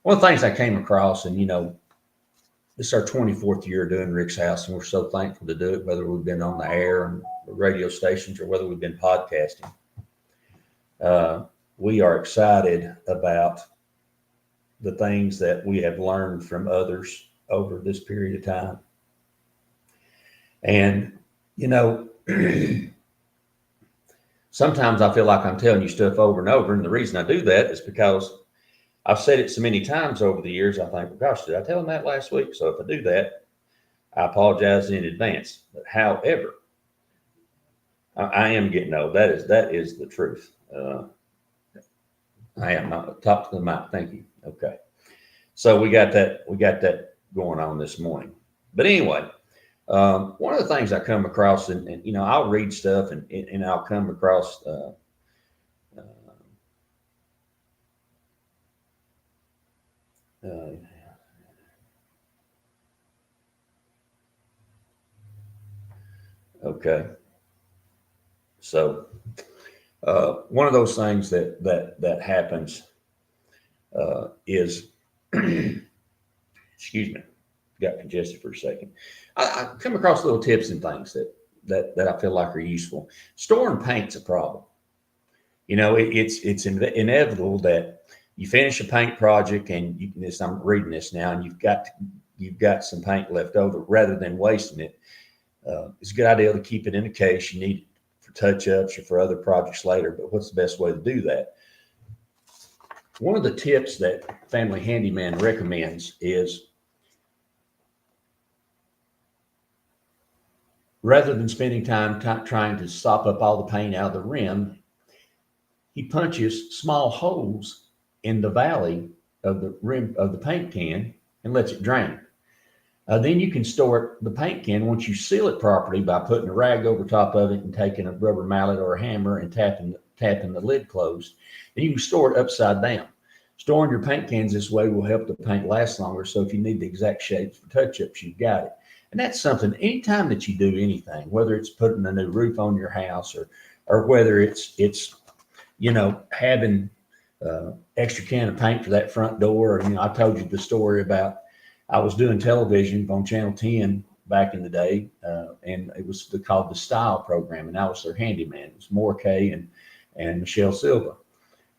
One of the things I came across, and this is our 24th year doing Rick's House, and we're so thankful to do it, whether we've been on the air and radio stations or whether we've been podcasting. We are excited about the things that we have learned from others over this period of time. And, sometimes I feel like I'm telling you stuff over and over. And the reason I do that is because I've said it so many times over the years, I think, well, gosh, did I tell them that last week? So if I do that, I apologize in advance. But however, I am getting old. That is the truth. I am not top to the mic. Thank you. Okay. So we got that going on this morning. But anyway, one of the things I come across, and I'll read stuff and I'll come across okay. So one of those things that happens is, excuse me, got congested for a second. I come across little tips and things that I feel like are useful. Storing paint's a problem. It's inevitable that you finish a paint project and I'm reading this now, and you've got some paint left over. Rather than wasting it, it's a good idea to keep it in a case. You need it for touch-ups or for other projects later, but what's the best way to do that? One of the tips that Family Handyman recommends is, rather than spending time trying to sop up all the paint out of the rim, he punches small holes in the valley of the rim of the paint can and lets it drain. Then you can store the paint can, once you seal it properly, by putting a rag over top of it and taking a rubber mallet or a hammer and tapping the lid closed. Then you can store it upside down. Storing your paint cans this way will help the paint last longer. So if you need the exact shapes for touch-ups, you've got it. And that's something, anytime that you do anything, whether it's putting a new roof on your house or whether it's having extra can of paint for that front door. I told you the story about, I was doing television on Channel 10 back in the day, and it was called the Style program, and I was their handyman. It was Moore Kay and Michelle Silva.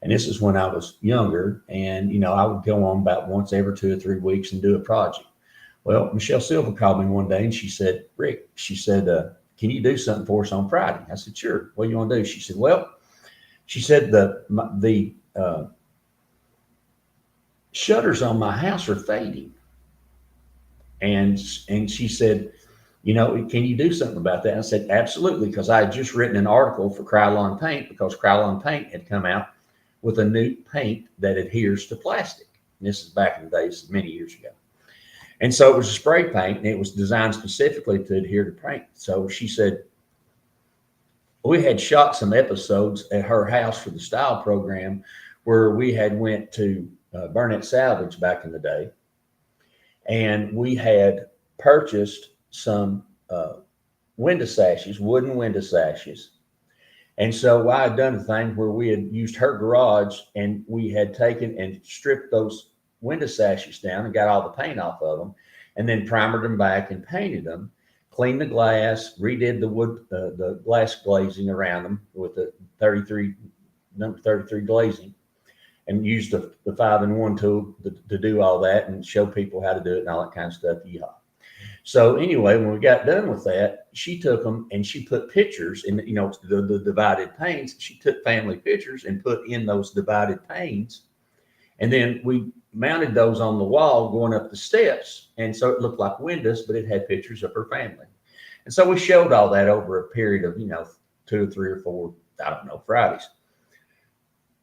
And this is when I was younger, and I would go on about once every 2 or 3 weeks and do a project. Well, Michelle Silva called me one day and she said, Rick, can you do something for us on Friday? I said, sure. What do you want to do? She said, the shutters on my house are fading. And she said, can you do something about that? I said, absolutely, because I had just written an article for Krylon Paint, because Krylon Paint had come out with a new paint that adheres to plastic. And this is back in the days, many years ago. And so it was a spray paint, and it was designed specifically to adhere to paint. So she said, we had shot some episodes at her house for the Style program where we had went to Burnett Salvage back in the day. And we had purchased some window sashes, wooden window sashes. And so I had done a thing where we had used her garage, and we had taken and stripped those window sashes down and got all the paint off of them, and then primered them back and painted them, cleaned the glass, redid the wood, the glass glazing around them with the number 33 glazing, and used the 5-in-1 tool to do all that and show people how to do it and all that kind of stuff. Yeah. So anyway, when we got done with that, she took them and she put pictures in, the divided panes. She took family pictures and put in those divided panes. And then we mounted those on the wall going up the steps. And so it looked like windows, but it had pictures of her family. And so we showed all that over a period of, 2 or 3 or 4, Fridays.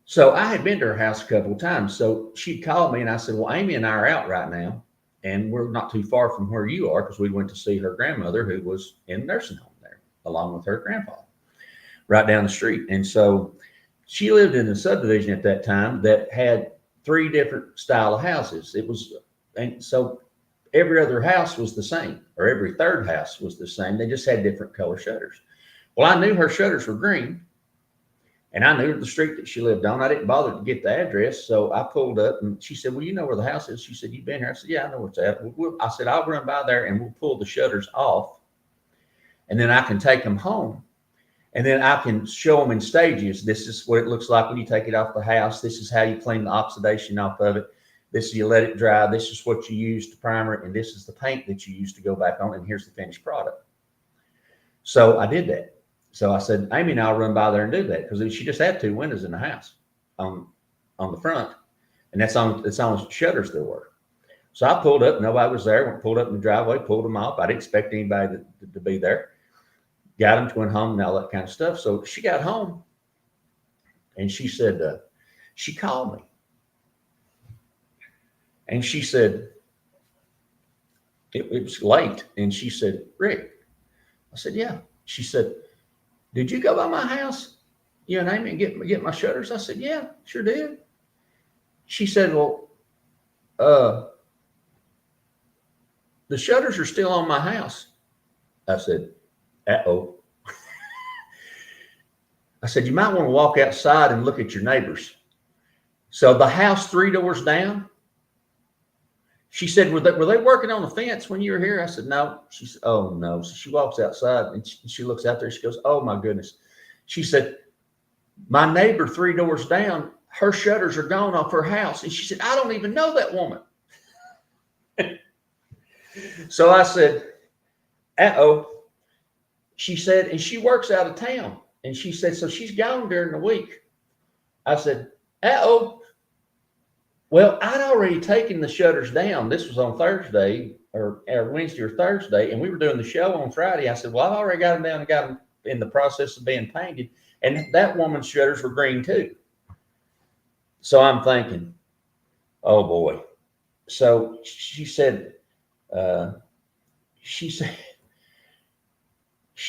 So I had been to her house a couple of times. So she called me and I said, well, Amy and I are out right now, and we're not too far from where you are, because we went to see her grandmother who was in a nursing home there. along with her grandfather, right down the street. And so she lived in a subdivision at that time that had 3 different style of houses. And so every other house was the same, or every third house was the same. They just had different color shutters. Well, I knew her shutters were green, and I knew the street that she lived on. I didn't bother to get the address, so I pulled up, and she said, "Well, you know where the house is?" She said, "You've been here?" I said, "Yeah, I know where it's at." I said, "I'll run by there, and we'll pull the shutters off, and then I can take them home, and then I can show them in stages. This is what it looks like when you take it off the house. This is how you clean the oxidation off of it. This is you let it dry. This is what you use to primer it, and this is the paint that you use to go back on, and here's the finished product." So I did that. So I said, "Amy and I'll run by there and do that," because she just had 2 windows in the house on the front, and it's on shutters there were. So I pulled up, nobody was there. Pulled up in the driveway, pulled them off. I didn't expect anybody to be there. Got them, went home, and all that kind of stuff. So she got home, and she said, she called me, and she said, it was late, and she said, "Rick." I said, "Yeah." She said, "Did you go by my house, you and Amy, and get my shutters?" I said, "Yeah, sure did." She said, "Well, the shutters are still on my house." I said, "Uh-oh." I said, "You might want to walk outside and look at your neighbors." So the house 3 doors down, she said, were they working on the fence when you were here?" I said, "No." She said, "Oh, no." So she walks outside, and she looks out there. She goes, "Oh, my goodness." She said, "My neighbor 3 doors down, her shutters are gone off her house." And she said, "I don't even know that woman." So I said, "Uh-oh." She said, "And she works out of town." And she said, "So she's gone during the week." I said, "Uh-oh." Well, I'd already taken the shutters down. This was on Thursday or Wednesday or Thursday, and we were doing the show on Friday. I said, "Well, I've already got them down and got them in the process of being painted." And that woman's shutters were green too. So I'm thinking, oh boy. So she said, she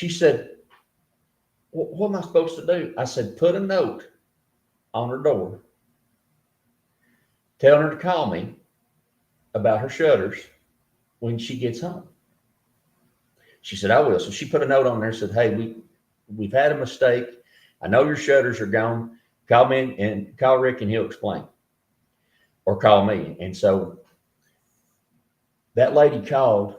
said, what am I supposed to do?" I said, "Put a note on her door telling her to call me about her shutters when she gets home." She said, "I will." So she put a note on there and said, "Hey, we've had a mistake. I know your shutters are gone. Call me and call Rick and he'll explain, or call me." And so that lady called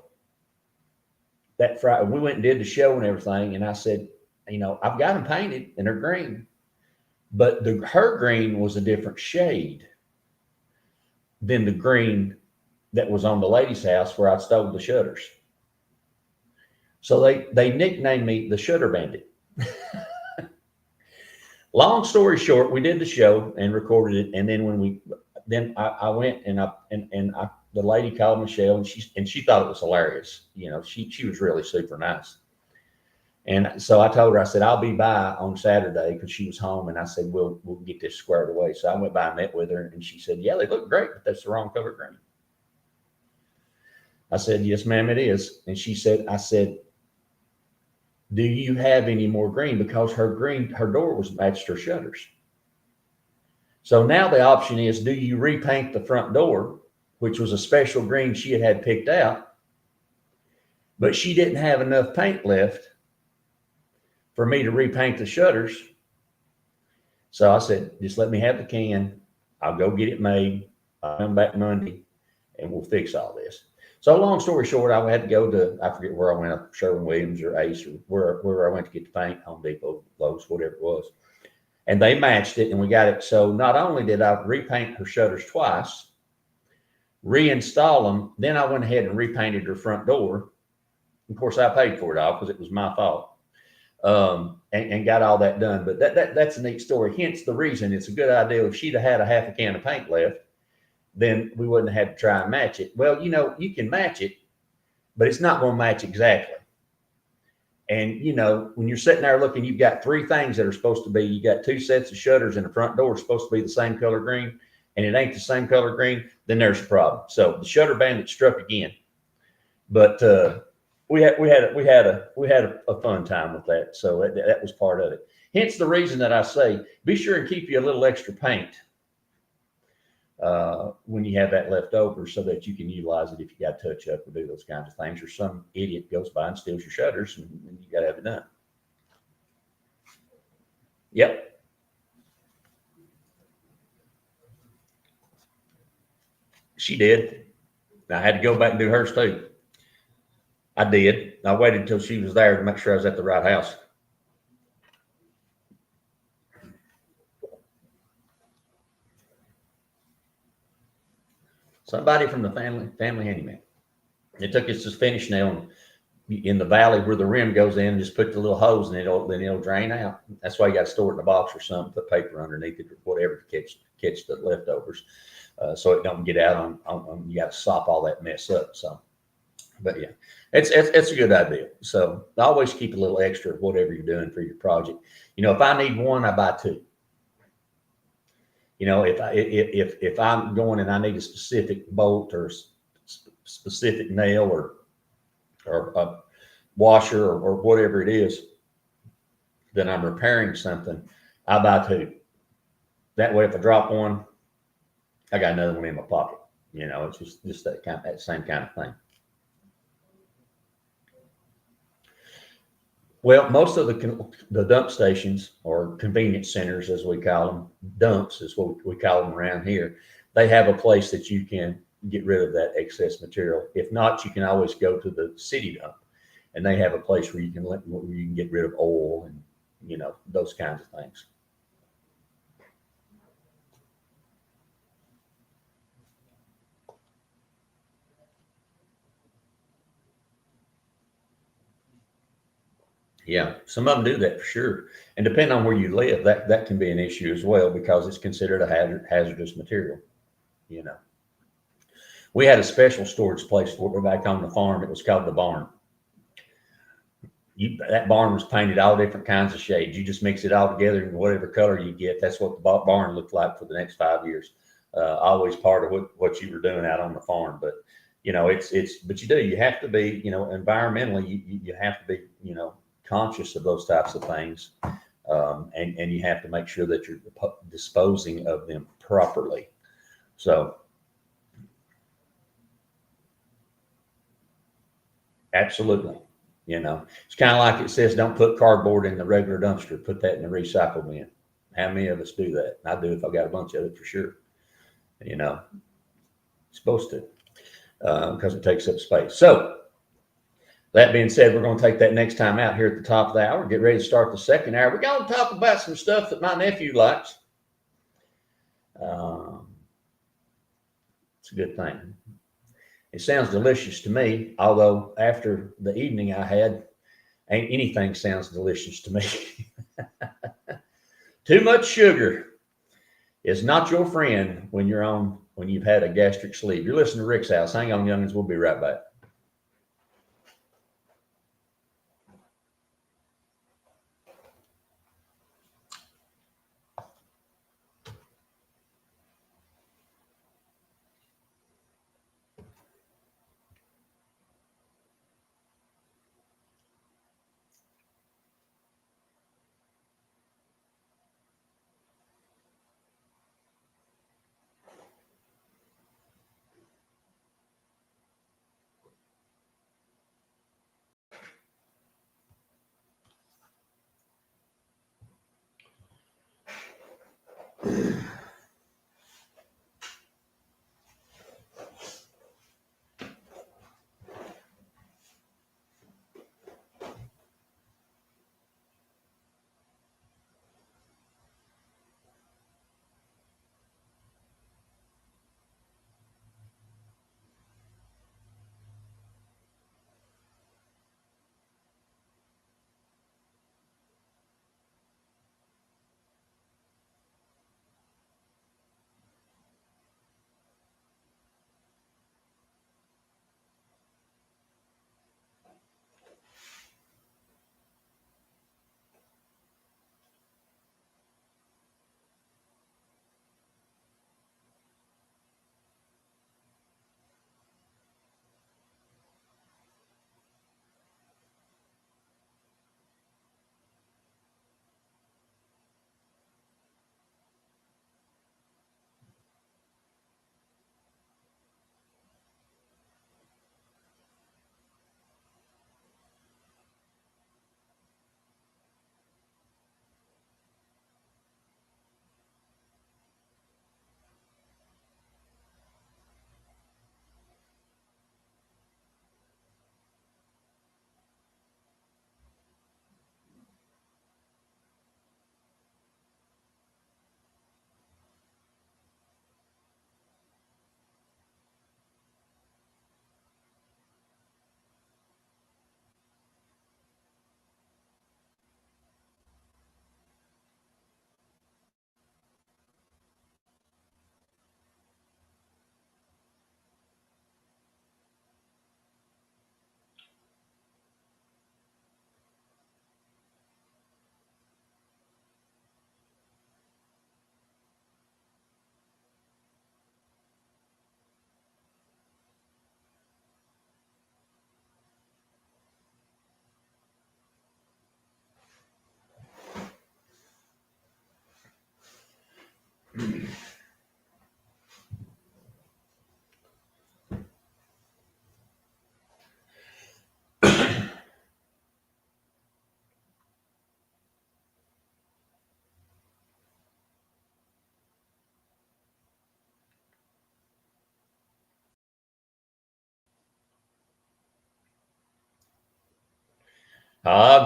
that Friday. We went and did the show and everything. And I said, "I've got them painted and they're green, but her green was a different shade than the green that was on the lady's house where I stole the shutters." So they nicknamed me the Shutter Bandit. Long story short, we did the show and recorded it, and then I went and the lady called Michelle, and she thought it was hilarious. She was really super nice. And so I told her, I said, "I'll be by on Saturday," because she was home, and I said, we'll get this squared away. So I went by and met with her, and she said, "Yeah, they look great, but that's the wrong color green." I said, "Yes, ma'am, it is." And I said, "Do you have any more green?" Because her door was matched her shutters. So now the option is, do you repaint the front door, which was a special green she had picked out, but she didn't have enough paint left for me to repaint the shutters. So I said, "Just let me have the can. I'll go get it made. I'll come back Monday and we'll fix all this." So long story short, I had to go to, I forget where I went, Sherwin-Williams or Ace, or where I went to get the paint, Home Depot, Lowe's, whatever it was. And they matched it, and we got it. So not only did I repaint her shutters twice, reinstall them, then I went ahead and repainted her front door. Of course, I paid for it all because it was my fault, and got all that done. But that's a neat story. Hence the reason it's a good idea. If she'd have had a half a can of paint left, then we wouldn't have had to try and match it. Well, you can match it, but it's not going to match exactly. And, when you're sitting there looking, you've got 3 things that are supposed to be, you got 2 sets of shutters, and the front door is supposed to be the same color green, and it ain't the same color green, then there's a problem. So the Shutter Bandit struck again. But we had a fun time with that. So that was part of it. Hence the reason that I say be sure and keep you a little extra paint when you have that left over, so that you can utilize it if you got to touch up or do those kinds of things, or some idiot goes by and steals your shutters, and you got to have it done. Yep. She did. I had to go back and do hers too. I did. I waited until she was there to make sure I was at the right house. Somebody from the family handyman. It took us to finish nail in the valley where the rim goes in, and just put the little hose, and it'll drain out. That's why you got to store it in a box or something, put paper underneath it or whatever to catch the leftovers, so it don't get out on you got to sop all that mess up. So, but yeah, it's a good idea. So I always keep a little extra of whatever you're doing for your project. If I need one, I buy two. If I'm going and I need a specific bolt or specific nail or a washer or whatever it is, then I'm repairing something, I buy two. That way, if I drop one, I got another one in my pocket. It's just that same kind of thing. Well, most of the dump stations, or convenience centers, as we call them, dumps is what we call them around here. They have a place that you can get rid of that excess material. If not, you can always go to the city dump, and they have a place where you can get rid of oil and those kinds of things. Yeah, some of them do that for sure. And depending on where you live, that can be an issue as well, because it's considered a hazardous material. We had a special storage place for it back on the farm. It was called the barn. That barn was painted all different kinds of shades. You just mix it all together in whatever color you get. That's what the barn looked like for the next 5 years. Always part of what you were doing out on the farm. But but you have to be, environmentally, you have to be, conscious of those types of things. And you have to make sure that you're disposing of them properly. So absolutely. It's kind of like it says, don't put cardboard in the regular dumpster, put that in the recycle bin. How many of us do that? I do if I got a bunch of it, for sure. Supposed to, because it takes up space. So that being said, we're going to take that next time out here at the top of the hour, get ready to start the second hour. We're going to talk about some stuff that my nephew likes. It's a good thing. It sounds delicious to me, although after the evening I had, ain't anything sounds delicious to me. Too much sugar is not your friend when you've had a gastric sleeve. You're listening to Rick's House. Hang on, youngins. We'll be right back.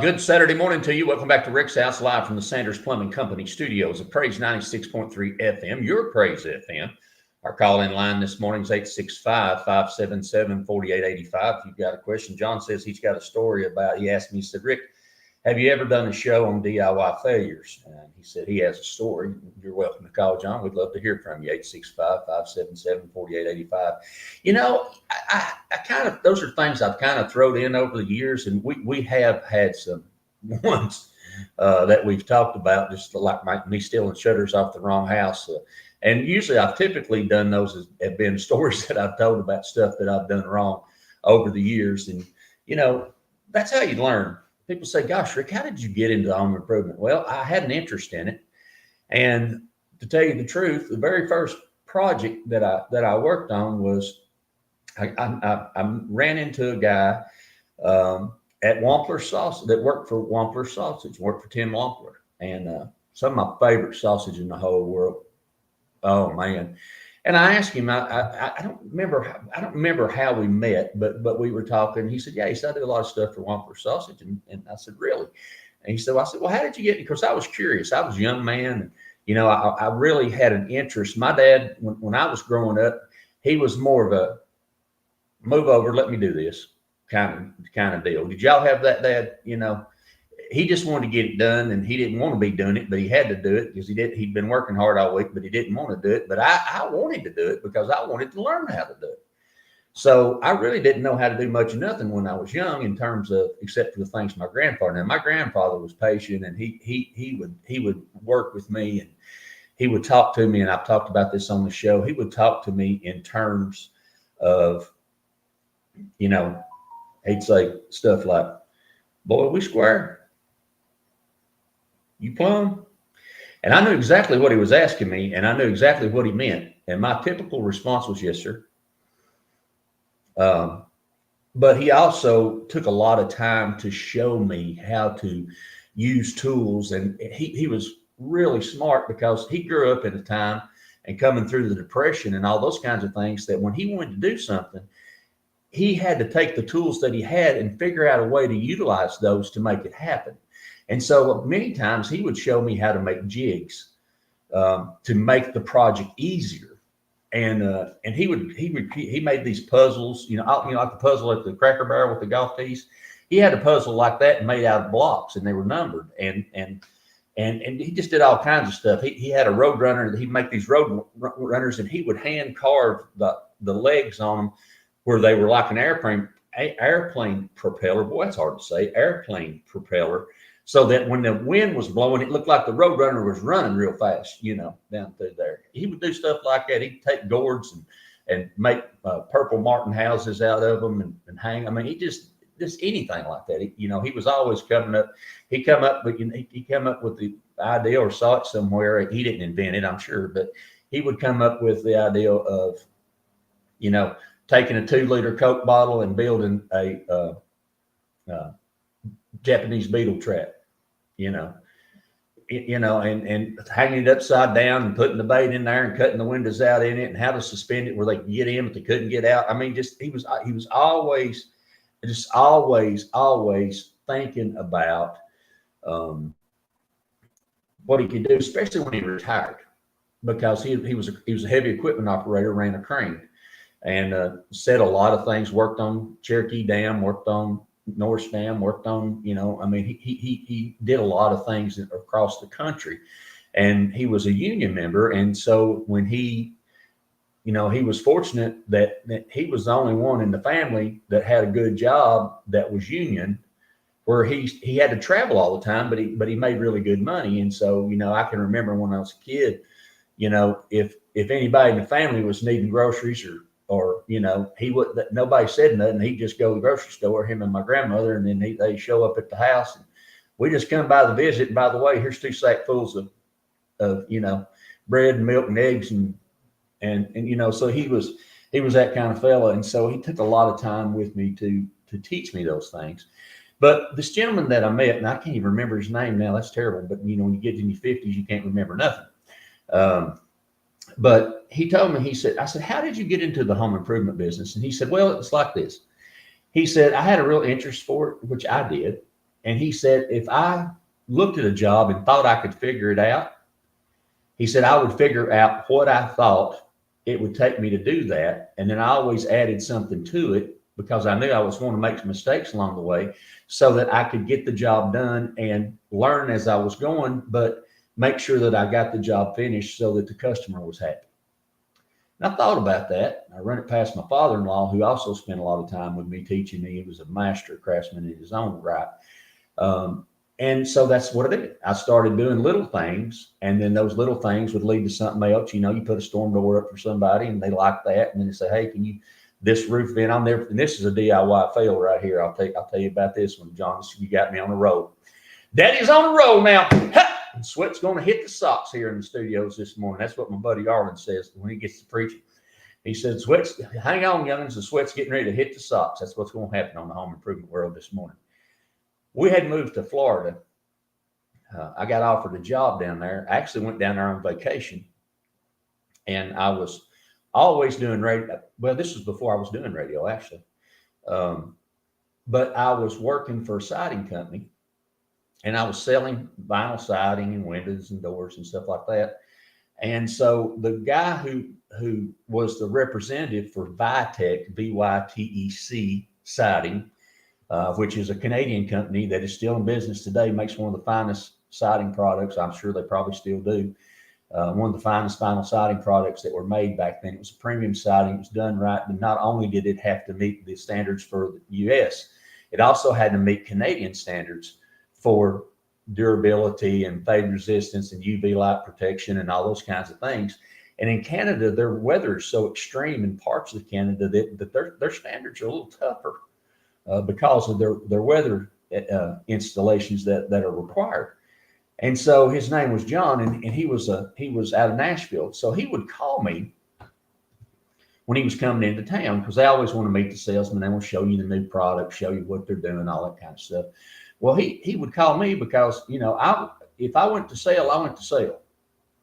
Good Saturday morning to you. Welcome back to Rick's House, live from the Sanders Plumbing Company studios of Praise 96.3 FM, your Praise FM. Our call-in line this morning is 865-577-4885. If you've got a question, John says he's got a story about, he asked me, he said, Rick, have you ever done a show on DIY failures? And he said he has a story. You're welcome to call, John. We'd love to hear from you, 865-577-4885. You know, I kind of, those are things I've kind of thrown in over the years, and we have had some ones that we've talked about, just like me stealing shutters off the wrong house. And usually I've typically done those as have been stories that I've told about stuff that I've done wrong over the years. And, you know, that's how you learn. People say, gosh, Rick, how did you get into home improvement? Well, I had an interest in it. And to tell you the truth, the very first project that I worked on was I ran into a guy at Wampler Sausage that worked for Wampler Sausage, worked for Tim Wampler. And some of my favorite sausage in the whole world. Oh, man. And I asked him, I don't remember how we met, but we were talking. He said, yeah, he said, I do a lot of stuff for Wampler Sausage. And I said, really? And he said, well, how did you get in? Because I was curious. I was a young man. And, you know, I really had an interest. My dad, when I was growing up, he was more of a move over, let me do this kind of deal. Did y'all have that, Dad? You know, he just wanted to get it done, and he didn't want to be doing it, but he had to do it because he'd been working hard all week, but he didn't want to do it. But I wanted to do it because I wanted to learn how to do it. So I really didn't know how to do much of nothing when I was young, in terms of, except for the things my grandfather. Now, my grandfather was patient, and he would work with me, and he would talk to me. And I've talked about this on the show. He would talk to me in terms of, you know, he'd say stuff like, boy, we square. You plumb? And I knew exactly what he was asking me, and I knew exactly what he meant. And my typical response was, yes, sir. But he also took a lot of time to show me how to use tools. And he was really smart, because he grew up in a time and coming through the Depression and all those kinds of things, that when he wanted to do something, he had to take the tools that he had and figure out a way to utilize those to make it happen. And so many times he would show me how to make jigs to make the project easier. And he made these puzzles, like the puzzle at the Cracker Barrel with the golf tees. He had a puzzle like that made out of blocks, and they were numbered. And he just did all kinds of stuff. He had a road runner. He'd make these road runners, and he would hand carve the legs on them where they were like an airplane propeller. Boy, that's hard to say. Airplane propeller. So that when the wind was blowing, it looked like the road runner was running real fast, down through there. He would do stuff like that. He'd take gourds and make purple martin houses out of them and hang. I mean, he just anything like that. He was always coming up. He come up with the idea, or saw it somewhere. He didn't invent it, I'm sure, but he would come up with the idea of, taking a 2-liter Coke bottle and building a Japanese beetle trap, and hanging it upside down and putting the bait in there and cutting the windows out in it, and how to suspend it where they could get in but they couldn't get out. I mean, he was always thinking about what he could do, especially when he retired, because he was a heavy equipment operator, ran a crane, and said a lot of things. Worked on Cherokee Dam, worked on Norris Dam, worked on, he did a lot of things across the country, and he was a union member. And so when he was fortunate that he was the only one in the family that had a good job that was union, where he had to travel all the time, but he made really good money. And so, I can remember when I was a kid, if anybody in the family was needing groceries or nobody said nothing, he'd just go to the grocery store, him and my grandmother, and then they show up at the house, and we just come by the visit. And by the way, here's 2 sackfuls of bread and milk and eggs and you know, so he was that kind of fella. And so he took a lot of time with me to teach me those things. But this gentleman that I met, and I can't even remember his name now, that's terrible. But you know, when you get in your 50s, you can't remember nothing. But he told me, I said, how did you get into the home improvement business? And he said, well, it's like this. He said, I had a real interest for it, which I did. And he said, if I looked at a job and thought I could figure it out, he said, I would figure out what I thought it would take me to do that. And then I always added something to it because I knew I was going to make some mistakes along the way so that I could get the job done and learn as I was going, but make sure that I got the job finished so that the customer was happy. And I thought about that. I run it past my father-in-law, who also spent a lot of time with me teaching me. He was a master craftsman in his own right. And so that's what I did. I started doing little things, and then those little things would lead to something else. You know, you put a storm door up for somebody and they like that. And then they say, hey, can you, this roof vent, and this is a DIY fail right here. I'll tell you about this one, John. You got me on the roll. Daddy's on the roll now. Ha! And sweat's going to hit the socks here in the studios this morning. That's what my buddy Arlen says when he gets to preaching. He said, sweat's, hang on, youngins, the sweat's getting ready to hit the socks. That's what's going to happen on the home improvement world this morning. We had moved to Florida. I got offered a job down there. I actually went down there on vacation. And I was always doing radio. Well, this was before I was doing radio, actually. But I was working for a siding company. And I was selling vinyl siding and windows and doors and stuff like that. And so the guy who was the representative for Vytec, Vytec siding, which is a Canadian company that is still in business today, makes one of the finest siding products. I'm sure they probably still do. One of the finest vinyl siding products that were made back then. It was a premium siding. It was done right. But not only did it have to meet the standards for the U.S., it also had to meet Canadian standards for durability and fade resistance and UV light protection and all those kinds of things. And in Canada, their weather is so extreme in parts of Canada that their standards are a little tougher because of their weather installations that are required. And so his name was John, and he was out of Nashville. So he would call me when he was coming into town because they always want to meet the salesman. They want to show you the new product, show you what they're doing, all that kind of stuff. Well, he would call me because, you know, if I went to sell, I went to sell.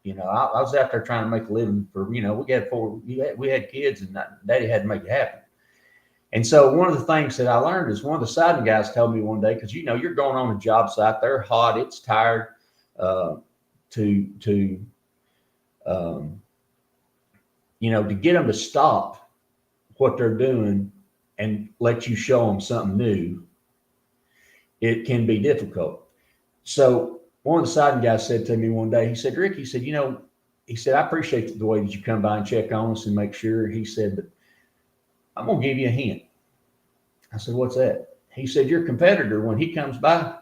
You know, I was out there trying to make a living for, you know, we had kids and Daddy had to make it happen. And so one of the things that I learned is one of the siding guys told me one day, because, you know, you're going on a job site, they're hot, it's tired, you know, to get them to stop what they're doing and let you show them something new, it can be difficult. So one of the siding guys said to me one day, he said, Rick, he said, you know, he said, I appreciate the way that you come by and check on us and make sure. He said, but I'm going to give you a hint. I said, what's that? He said, your competitor, when he comes by,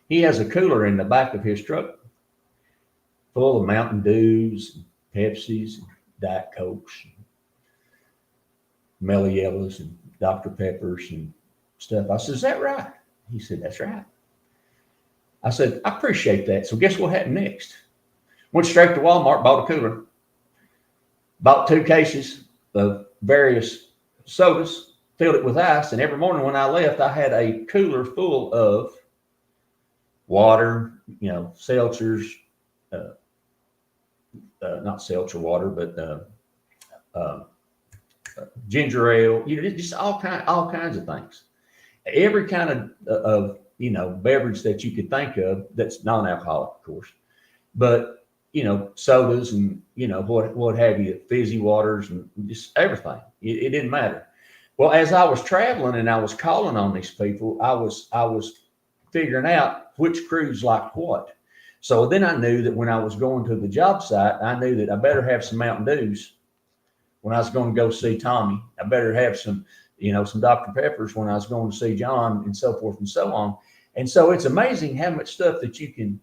he has a cooler in the back of his truck full of Mountain Dews, Pepsis, Diet Cokes, Mellow Yellows, and Dr. Peppers and stuff. I said, is that right? He said, that's right. I said, I appreciate that. So guess what happened next? Went straight to Walmart, bought a cooler, bought 2 cases of various sodas, filled it with ice. And every morning when I left, I had a cooler full of water, you know, seltzers, not seltzer water, but ginger ale, you know, just all kinds of things. Every kind of you know, beverage that you could think of that's non-alcoholic, of course, but, you know, sodas and, you know, what have you, fizzy waters and just everything. It didn't matter. Well, as I was traveling and I was calling on these people, I was figuring out which crews liked what. So then I knew that when I was going to the job site, I knew that I better have some Mountain Dews when I was going to go see Tommy. I better have some, you know, some Dr. Peppers when I was going to see John, and so forth and so on. And so it's amazing how much stuff that you can,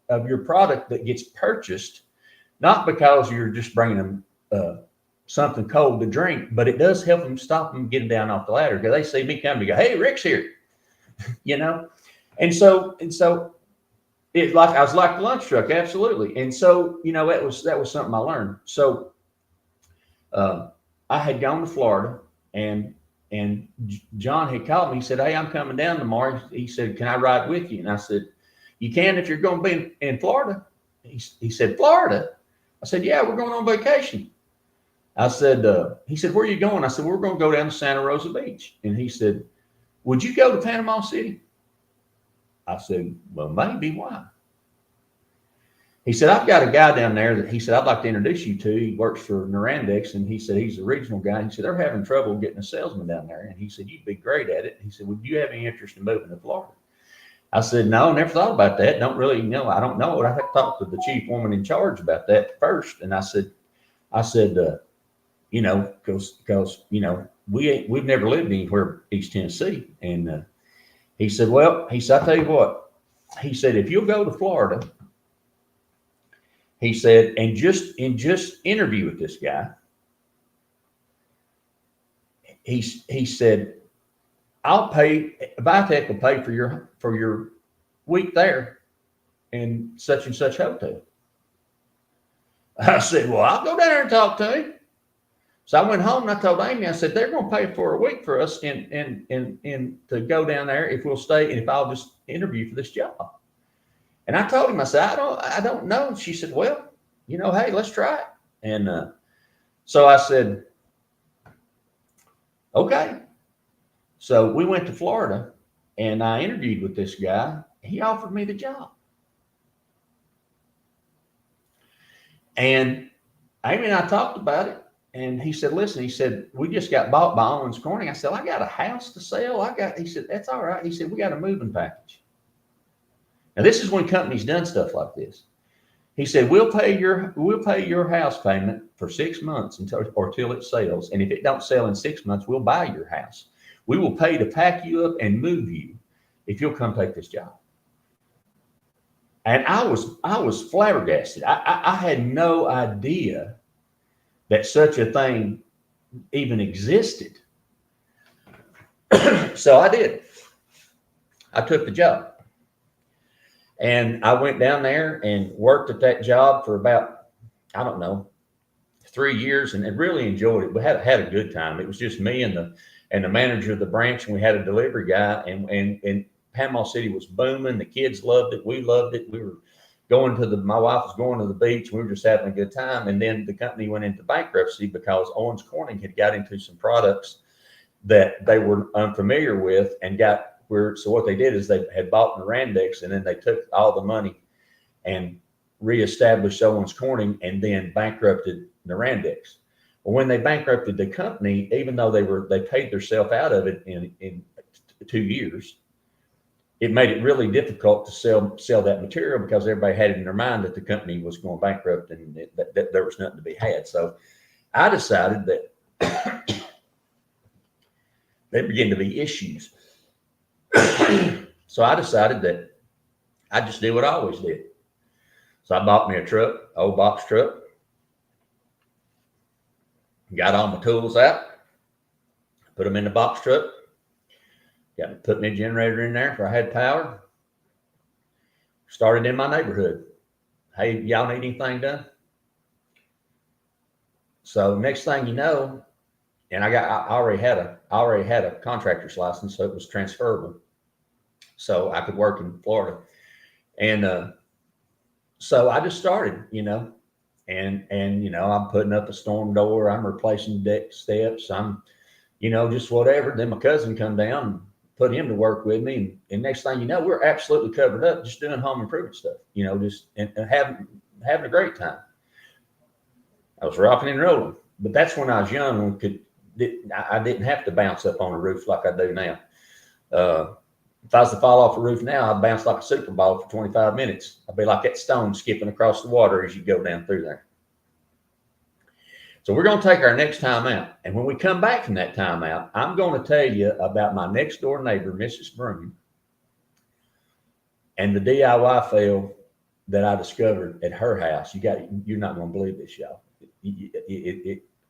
of your product that gets purchased, not because you're just bringing them something cold to drink, but it does help them stop them getting down off the ladder because they see me come to go, hey, Rick's here, you know? And so It like I was like the lunch truck, absolutely. And so, you know, that was something I learned. So I had gone to Florida, and John had called me. He said, "Hey, I'm coming down tomorrow." He said, "Can I ride with you?" And I said, "You can if you're going to be in Florida." He said, "Florida?" I said, "Yeah, we're going on vacation." I said, he said, "Where are you going?" I said, "We're going to go down to Santa Rosa Beach." And he said, "Would you go to Panama City?" I said, "Well, maybe. Why?" He said, "I've got a guy down there that," he said, "I'd like to introduce you to. He works for Norandex." And he said, "He's a regional guy." He said, "They're having trouble getting a salesman down there." And he said, "You'd be great at it." He said, "Would you have any interest in moving to Florida?" I said, "No, never thought about that. Don't really know. I don't know. I have to talk to the chief woman in charge about that first." And I said, you know, because, you know, we've never lived anywhere East Tennessee. And he said, "Well," he said, "I'll tell you what," he said, "if you'll go to Florida," he said, and just interview with this guy. He said, "I'll pay, Vitec will pay for your week there in such and such hotel." I said, "Well, I'll go down there and talk to him." So I went home and I told Amy, I said, "They're going to pay for a week for us and to go down there if we'll stay and if I'll just interview for this job." And I told him, I said, I don't know." She said, "Well, you know, hey, let's try it." And so I said, "Okay." So we went to Florida and I interviewed with this guy. He offered me the job. And Amy and I talked about it. And he said, "Listen," he said, "we just got bought by Owens Corning." I said, "I got a house to sell. He said, "That's all right." He said, "We got a moving package." Now, this is when companies done stuff like this. He said, we'll pay your house payment for 6 months till it sells. And if it don't sell in 6 months, we'll buy your house. We will pay to pack you up and move you if you'll come take this job." And I was flabbergasted. I had no idea that such a thing even existed. So I did. I took the job. And I went down there and worked at that job for about, I don't know, 3 years, and really enjoyed it. We had a good time. It was just me and the manager of the branch, and we had a delivery guy, and Panama City was booming. The kids loved it. We loved it. We were my wife was going to the beach. We were just having a good time. And then the company went into bankruptcy because Owens Corning had got into some products that they were unfamiliar with and so what they did is they had bought Norandex, and then they took all the money and reestablished Owens Corning and then bankrupted Norandex. Well, when they bankrupted the company, even though they paid themselves out of it in 2 years, it made it really difficult to sell that material because everybody had it in their mind that the company was going bankrupt and that there was nothing to be had. So I decided that there began to be issues. So I decided that I just did what I always did. So I bought me a truck, old box truck, got all my tools out, put them in the box truck, put me a generator in there if I had power, started in my neighborhood. "Hey, y'all need anything done?" So next thing you know, and I already had a contractor's license, so it was transferable. So I could work in Florida. And so I just started, you know, and you know, I'm putting up a storm door, I'm replacing deck steps, I'm, you know, just whatever. Then my cousin come down and put him to work with me. And next thing you know, we're absolutely covered up just doing home improvement stuff, you know, just and having a great time. I was rocking and rolling. But that's when I was young and I didn't have to bounce up on a roof like I do now. If I was to fall off a roof now, I'd bounce like a Super Bowl for 25 minutes. I'd be like that stone skipping across the water as you go down through there. So we're going to take our next time out. And when we come back from that time out, I'm going to tell you about my next door neighbor, Mrs. Broom, and the DIY fail that I discovered at her house. You're not going to believe this, y'all.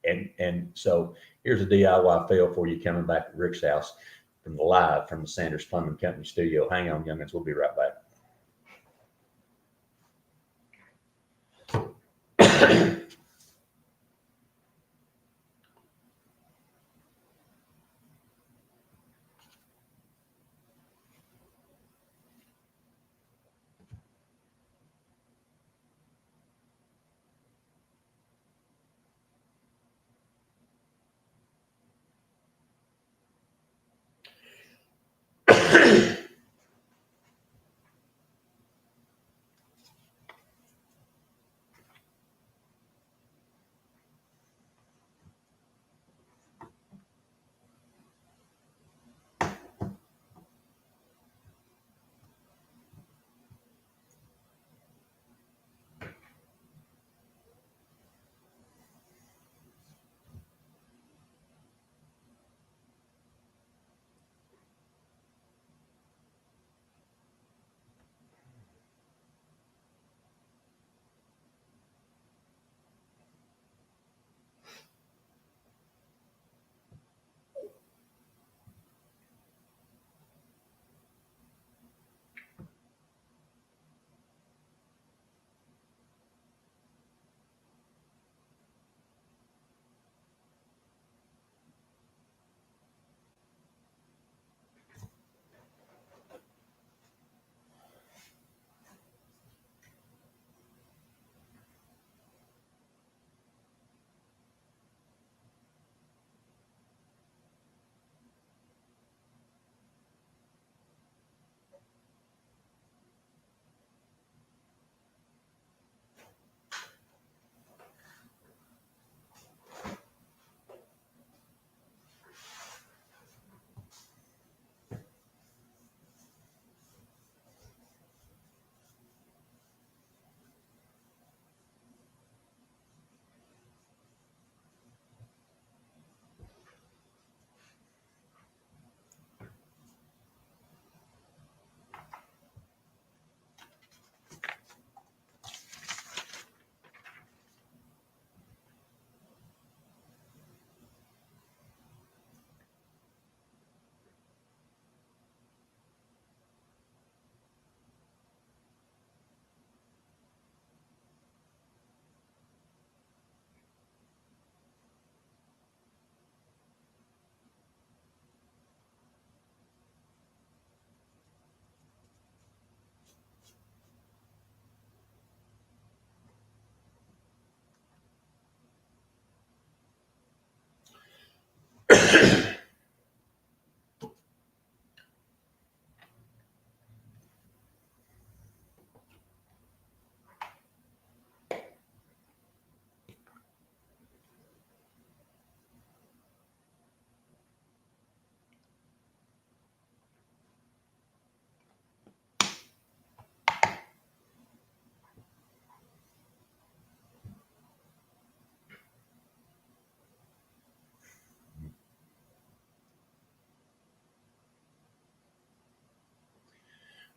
And so here's a DIY fail for you coming back to Rick's house from the Sanders Plumbing Company studio. Hang on, youngins. We'll be right back.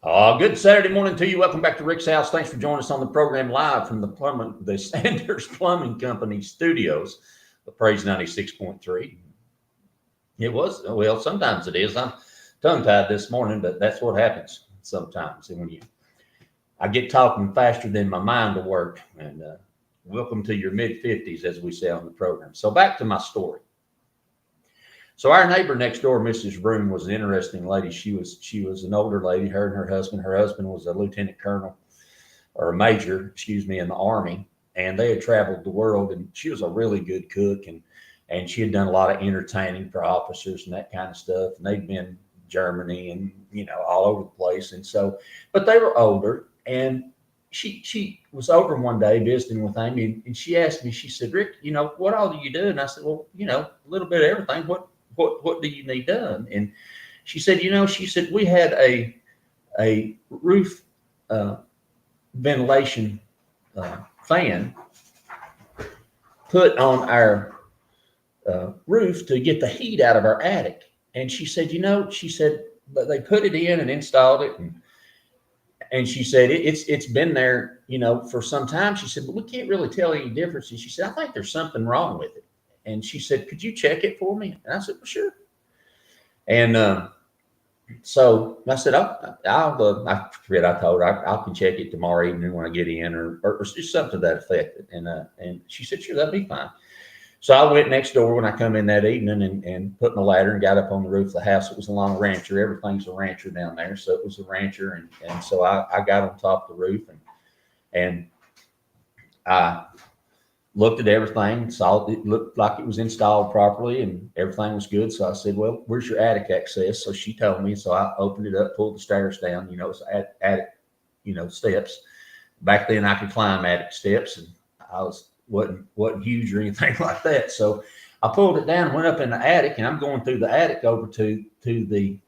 Good Saturday morning to you. Welcome back to Rick's House. Thanks for joining us on the program live from the Sanders Plumbing Company studios, the Praise 96.3. It was, well, sometimes it is. I'm tongue-tied this morning, but that's what happens sometimes. And I get talking faster than my mind will work. And welcome to your mid-50s, as we say on the program. So back to my story. So our neighbor next door, Mrs. Broom, was an interesting lady. She was an older lady, her and her husband. Her husband was a lieutenant colonel or a major, excuse me, in the Army. And they had traveled the world, and she was a really good cook. And she had done a lot of entertaining for officers and that kind of stuff. And they'd been Germany and, all over the place. And so, but they were older. And she was over one day visiting with Amy. And she asked me, she said, Rick, what all do you do? And I said, well, a little bit of everything. What do you need done? And she said, we had a roof ventilation fan put on our roof to get the heat out of our attic. And she said, they put it in and installed it. And she said, it's been there, for some time. She said, but we can't really tell any difference. And she said, I think there's something wrong with it. And she said, could you check it for me? And I said, well, sure. And so I said, I forget, I told her I can check it tomorrow evening when I get in or just something to that effect. And she said, sure, that'd be fine. So I went next door when I come in that evening and put my ladder and got up on the roof of the house. It was along a rancher. Everything's a rancher down there. So it was a rancher. And so I got on top of the roof and I looked at everything, saw it looked like it was installed properly and everything was good. So I said, well, where's your attic access? So she told me. So I opened it up, pulled the stairs down, it's attic, steps. Back then I could climb attic steps and I wasn't huge or anything like that. So I pulled it down, went up in the attic, and I'm going through the attic over to the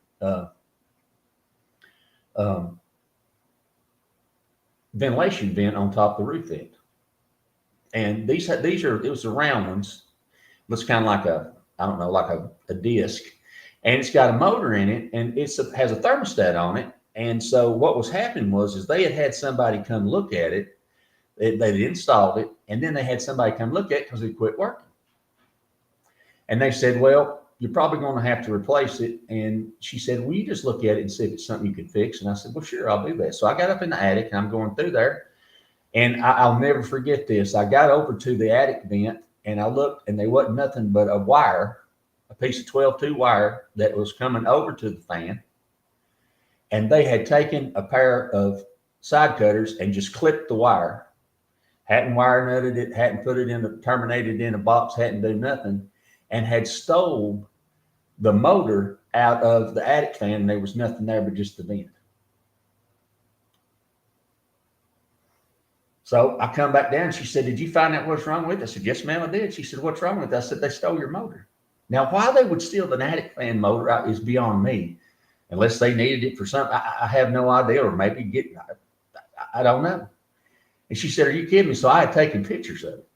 ventilation vent on top of the roof vent. And it was the round ones. Looks kind of like a disc. And it's got a motor in it, and has a thermostat on it. And so what was happening is they had somebody come look at it. They installed it, and then they had somebody come look at it because it quit working. And they said, well, you're probably going to have to replace it. And she said, will you just look at it and see if it's something you can fix? And I said, well, sure, I'll do that. So I got up in the attic, and I'm going through there. And I'll never forget this. I got over to the attic vent and I looked, and there wasn't nothing but a wire, a piece of 12-2 wire that was coming over to the fan. And they had taken a pair of side cutters and just clipped the wire. Hadn't wire nutted it, hadn't put it terminated in a box, hadn't done nothing, and had stole the motor out of the attic fan. And there was nothing there but just the vent. So I come back down. She said, did you find out what's wrong with it? I said, yes, ma'am, I did. She said, what's wrong with it? I said, they stole your motor. Now, why they would steal the attic fan motor is beyond me, unless they needed it for something. I have no idea, or maybe I don't know. And she said, are you kidding me? So I had taken pictures of it.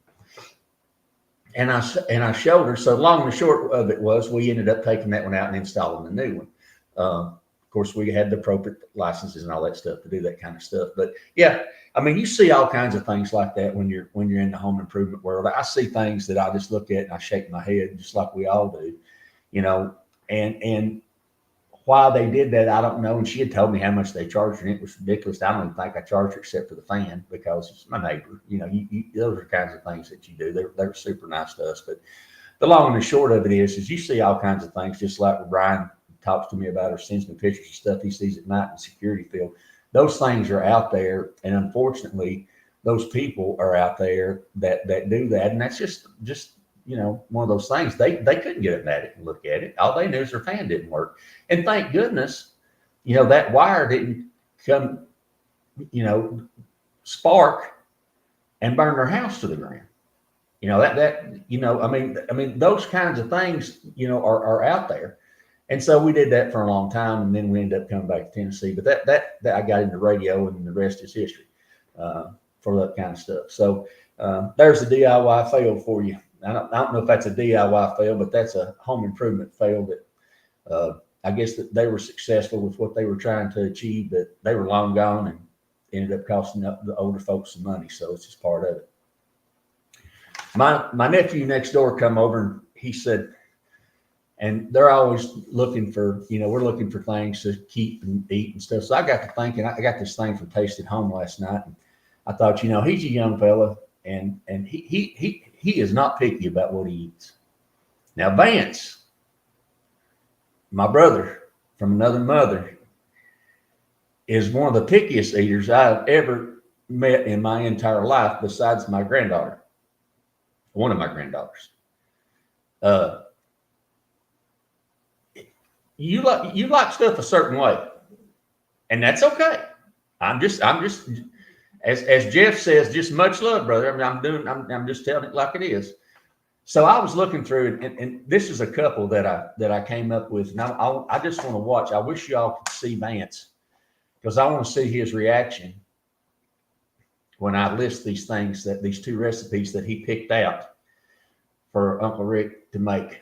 And I showed her. So long and short of it was, we ended up taking that one out and installing a new one. Of course, we had the appropriate licenses and all that stuff to do that kind of stuff. But yeah, I mean, you see all kinds of things like that when you're in the home improvement world. I see things that I just look at and I shake my head, just like we all do, and why they did that, I don't know. And she had told me how much they charged her, and it was ridiculous. I don't even think I charged her except for the fan, because it's my neighbor. Those are kinds of things that you do. They're super nice to us. But the long and the short of it is you see all kinds of things, just like when Brian talks to me about or sends me pictures of stuff he sees at night in the security field. Those things are out there, and unfortunately, those people are out there that do that, and that's just one of those things. They couldn't get up at it and look at it. All they knew is their fan didn't work, and thank goodness, that wire didn't come, spark and burn their house to the ground. I mean, those kinds of things, are out there. And so we did that for a long time, and then we ended up coming back to Tennessee. But that I got into radio, and the rest is history for that kind of stuff. So there's the DIY fail for you. I don't know if that's a DIY fail, but that's a home improvement fail that I guess that they were successful with what they were trying to achieve, but they were long gone and ended up costing the older folks some money. So it's just part of it. My nephew next door come over and he said, and they're always looking for, we're looking for things to keep and eat and stuff. So I got to thinking, I got this thing from Taste at Home last night. And I thought, he's a young fella and he is not picky about what he eats. Now, Vance, my brother from another mother, is one of the pickiest eaters I've ever met in my entire life, besides my granddaughter, one of my granddaughters. You like stuff a certain way, and that's okay. I'm just as Jeff says, just much love, brother. I mean, I'm just telling it like it is. So I was looking through, and this is a couple that I came up with, and I just want to watch. I wish y'all could see Vance, because I want to see his reaction when I list these things, these two recipes that he picked out for Uncle Rick to make.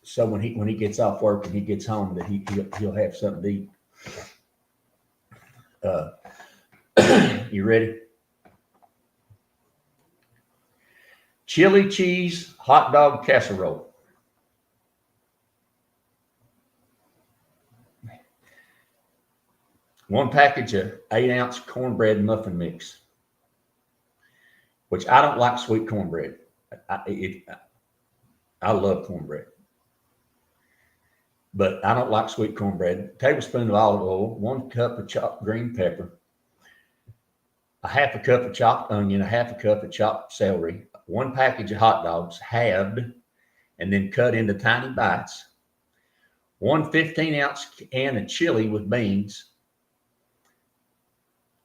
So when he gets off work and he gets home, that he'll have something to eat. You ready? Chili cheese hot dog casserole. One package of 8-ounce cornbread muffin mix, which I don't like sweet cornbread. I love cornbread, but I don't like sweet cornbread. Tablespoon of olive oil, 1 cup of chopped green pepper, a half a cup of chopped onion, a half a cup of chopped celery, 1 package of hot dogs, halved and then cut into tiny bites, 1 15-ounce can of chili with beans.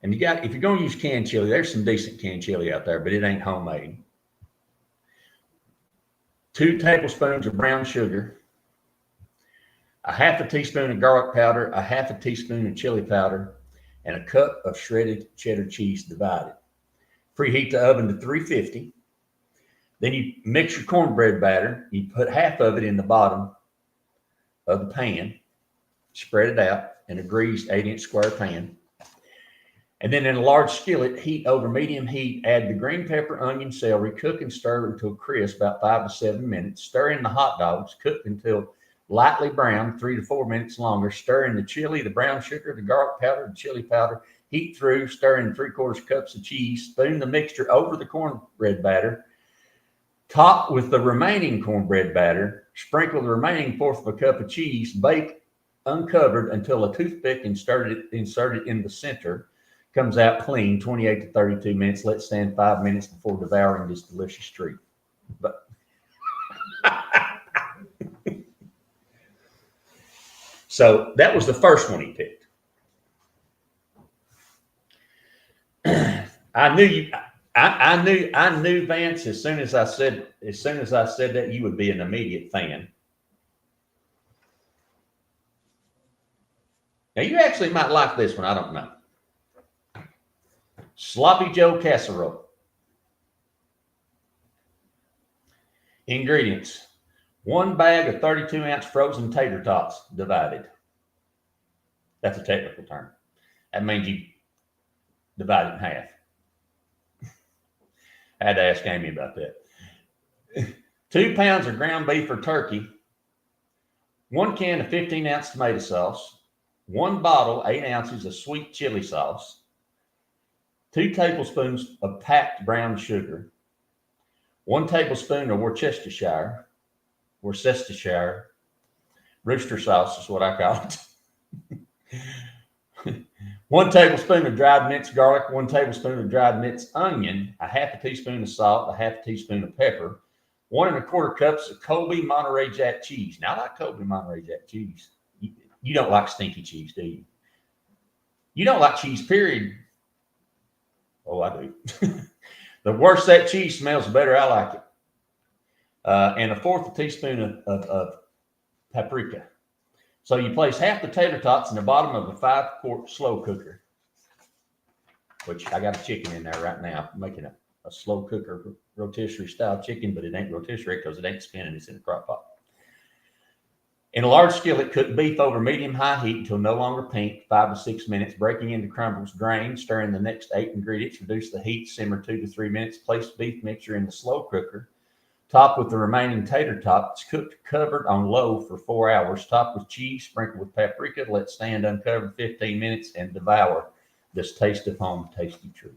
And if you're going to use canned chili, there's some decent canned chili out there, but it ain't homemade. 2 tablespoons of brown sugar, a half a teaspoon of garlic powder, a half a teaspoon of chili powder, and a cup of shredded cheddar cheese divided. Preheat the oven to 350. Then you mix your cornbread batter. You put half of it in the bottom of the pan, spread it out in a greased 8-inch square pan. And then in a large skillet, heat over medium heat, add the green pepper, onion, celery, cook and stir until crisp, about 5 to 7 minutes. Stir in the hot dogs, cook until lightly brown, 3 to 4 minutes longer. Stir in the chili, the brown sugar, the garlic powder, the chili powder. Heat through, stir in 3/4 cups of cheese. Spoon the mixture over the cornbread batter. Top with the remaining cornbread batter. Sprinkle the remaining 1/4 of a cup of cheese. Bake uncovered until a toothpick inserted in the center comes out clean. 28 to 32 minutes. Let stand 5 minutes before devouring this delicious treat. But so that was the first one he picked. I knew Vance as soon as I said that you would be an immediate fan. Now you actually might like this one. I don't know. Sloppy Joe casserole. Ingredients: 1 bag of 32-ounce frozen tater tots divided. That's a technical term. That means you divide it in half. I had to ask Amy about that. 2 pounds of ground beef or turkey, 1 can of 15-ounce tomato sauce, 1 bottle, 8 ounces of sweet chili sauce, 2 tablespoons of packed brown sugar, 1 tablespoon of Worcestershire, rooster sauce is what I call it. 1 tablespoon of dried minced garlic, 1 tablespoon of dried minced onion, a half a teaspoon of salt, a half a teaspoon of pepper, 1 1/4 cups of Colby Monterey Jack cheese. Now, I like Colby Monterey Jack cheese. You don't like stinky cheese, do you? You don't like cheese, period. Oh, I do. The worse that cheese smells, the better I like it. And 1/4 teaspoon of paprika. So you place half the tater tots in the bottom of a 5-quart slow cooker, which I got a chicken in there right now. I'm making a slow cooker rotisserie style chicken, but it ain't rotisserie because it ain't spinning. It's in a crock pot. In a large skillet, cook beef over medium-high heat until no longer pink, 5 to 6 minutes, breaking into crumbles, drain, stir in the next 8 ingredients, reduce the heat, simmer 2 to 3 minutes, place beef mixture in the slow cooker, top with the remaining tater tots, cooked covered on low for 4 hours, top with cheese, sprinkle with paprika, let stand uncovered 15 minutes, and devour this taste of home tasty treat.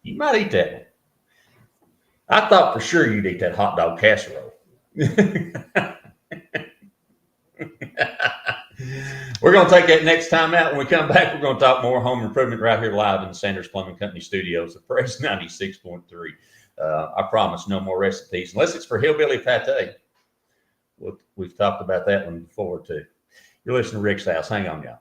You might eat that one. I thought for sure you'd eat that hot dog casserole. We're going to take that next time out. When we come back, we're going to talk more home improvement right here live in the Sanders Plumbing Company studios of Praise 96.3. I promise no more recipes, unless it's for hillbilly pate. We've talked about that one before, too. You're listening to Rick's House. Hang on, y'all.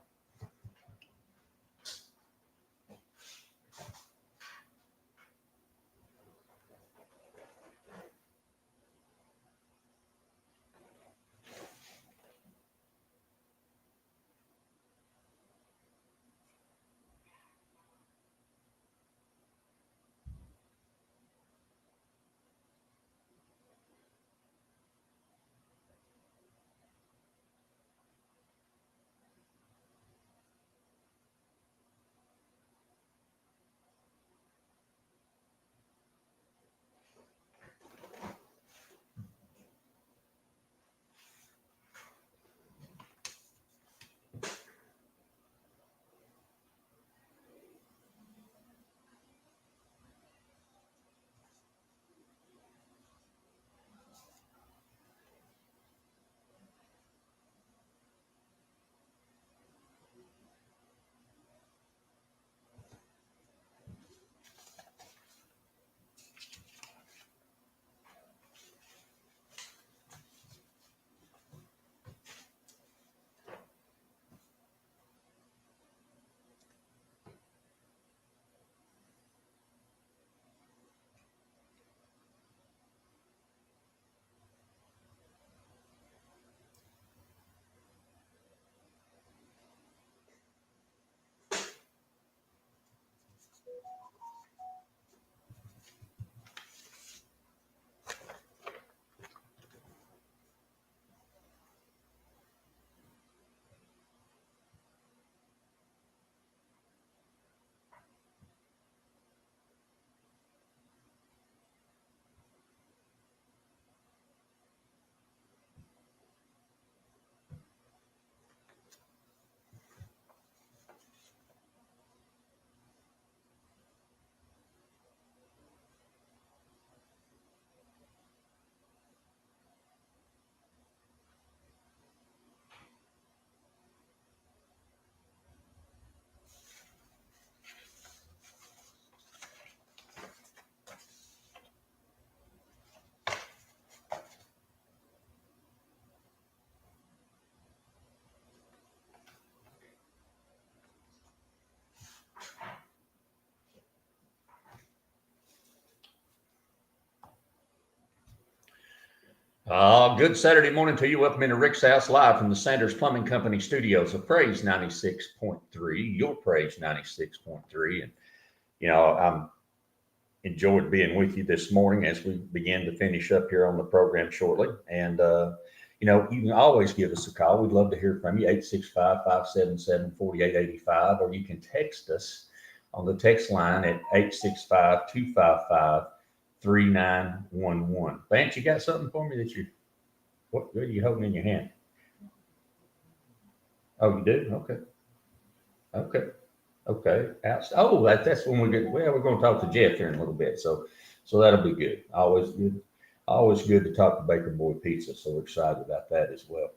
Good Saturday morning to you. Welcome into Rick's House live from the Sanders Plumbing Company studios of Praise 96.3, your Praise 96.3. And, you know, I'm enjoyed being with you this morning as we begin to finish up here on the program shortly. And, you know, you can always give us a call. We'd love to hear from you, 865-577-4885, or you can text us on the text line at 865-255-3911. Vance, you got something for me that what are you holding in your hand? Oh, you do? Okay. Oh, that's when we're going to talk to Jeff here in a little bit. So that'll be good. Always good to talk to Baker Boy Pizza. So we're excited about that as well.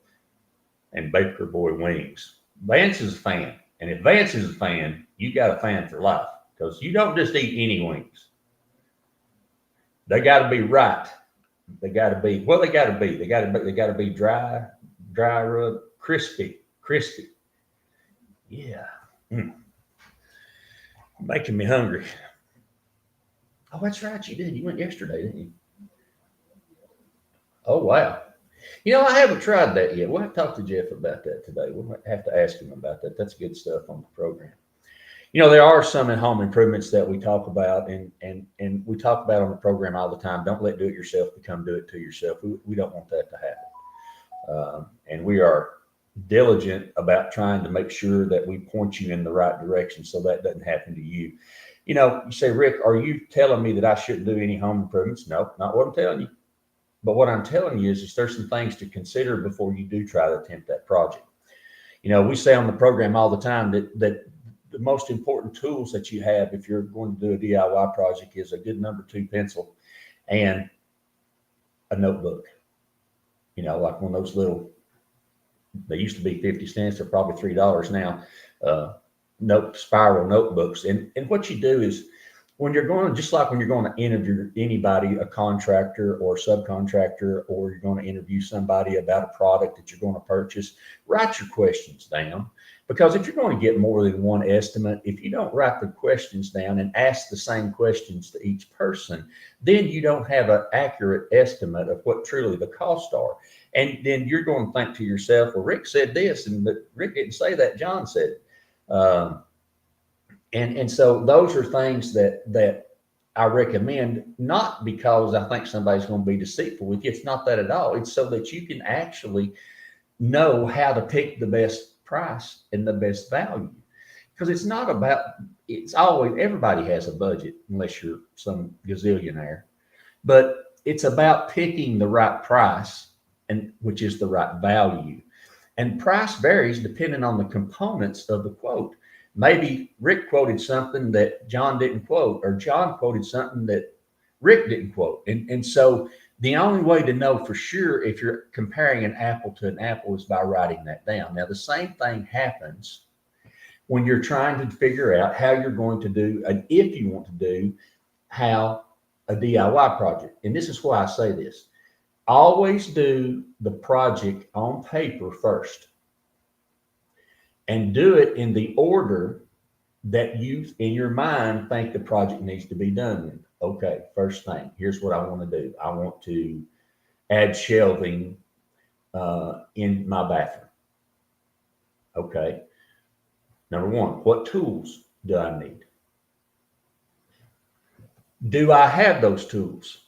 And Baker Boy Wings. Vance is a fan. And if Vance is a fan, you got a fan for life, because you don't just eat any wings. They got to be right. They got to be dry rub, crispy. Yeah. Making me hungry. Oh, that's right. You did. You went yesterday, didn't you? Oh, wow. You know, I haven't tried that yet. We'll have to talk to Jeff about that today. We'll have to ask him about that. That's good stuff on the program. You know, there are some home improvements that we talk about, and we talk about on the program all the time. Don't let do-it-yourself become do-it-to-yourself. We don't want that to happen. And we are diligent about trying to make sure that we point you in the right direction so that doesn't happen to you. You know, you say, Rick, are you telling me that I shouldn't do any home improvements? No, not what I'm telling you. But what I'm telling you is there's some things to consider before you do try to attempt that project. You know, we say on the program all the time that the most important tools that you have if you're going to do a DIY project is a good number 2 pencil and a notebook. You know, like one of those little, they used to be 50 cents, they're probably $3 now, spiral notebooks. And what you do is when you're going, just like when you're going to interview anybody, a contractor or subcontractor, or you're going to interview somebody about a product that you're going to purchase, write your questions down. Because if you're going to get more than one estimate, if you don't write the questions down and ask the same questions to each person, then you don't have an accurate estimate of what truly the costs are. And then you're going to think to yourself, well, Rick said this, but Rick didn't say that, John said it. And so those are things that I recommend, not because I think somebody's going to be deceitful with you. It's not that at all. It's so that you can actually know how to pick the best price and the best value. Because it's not about, it's always, everybody has a budget unless you're some gazillionaire, but it's about picking the right price, and which is the right value. And price varies depending on the components of the quote. Maybe Rick quoted something that John didn't quote, or John quoted something that Rick didn't quote. And so the only way to know for sure if you're comparing an apple to an apple is by writing that down. Now, the same thing happens when you're trying to figure out how you're going to do, and if you want to do, how a DIY project. And this is why I say this. Always do the project on paper first. And do it in the order that you, in your mind, think the project needs to be done in. Okay, first thing, here's what I want to do. I want to add shelving in my bathroom. Okay. Number one, what tools do I need? Do I have those tools?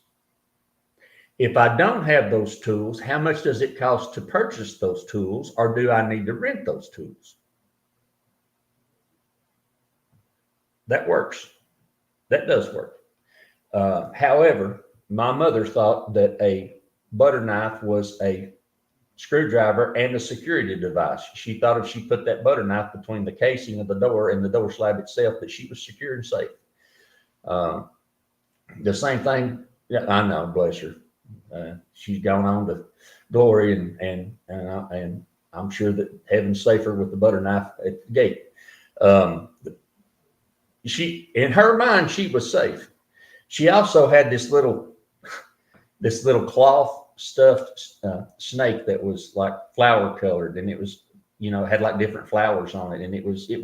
If I don't have those tools, how much does it cost to purchase those tools, or do I need to rent those tools? That works. That does work. However, my mother thought that a butter knife was a screwdriver and a security device. She thought if she put that butter knife between the casing of the door and the door slab itself, that she was secure and safe. The same thing. Yeah, I know. Bless her. She's gone on to glory, and I'm sure that heaven's safer with the butter knife at the gate. She, in her mind, she was safe. She also had this little cloth stuffed snake that was like flower colored, and it was, you know, had like different flowers on it, and it was, you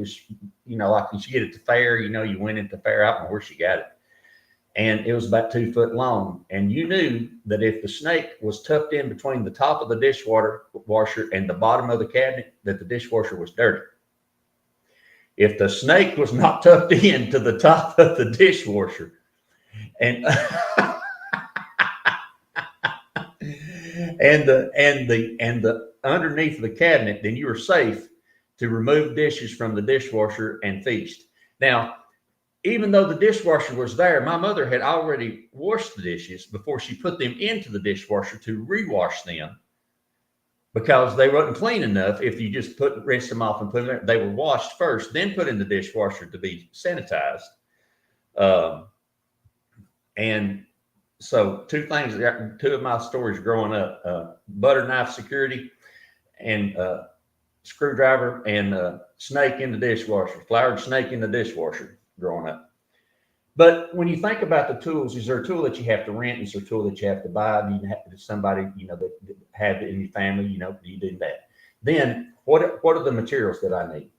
know, like you get at the fair, you know, you went at the fair, I don't know where she got it, and it was about 2 foot long, and you knew that if the snake was tucked in between the top of the dishwasher and the bottom of the cabinet, that the dishwasher was dirty. If the snake was not tucked in to the top of the dishwasher and and the underneath the cabinet, then you were safe to remove dishes from the dishwasher and feast. Now, even though the dishwasher was there, my mother had already washed the dishes before she put them into the dishwasher to rewash them, because they weren't clean enough. If you just rinse them off and put them there, they were washed first, then put in the dishwasher to be sanitized. And so two of my stories growing up, butter knife security and screwdriver and snake in the dishwasher, flowered snake in the dishwasher growing up. But when you think about the tools, is there a tool that you have to rent? Is there a tool that you have to buy? Do you have somebody, you know, that have it in your family, you know, do you do that? Then what are the materials that I need?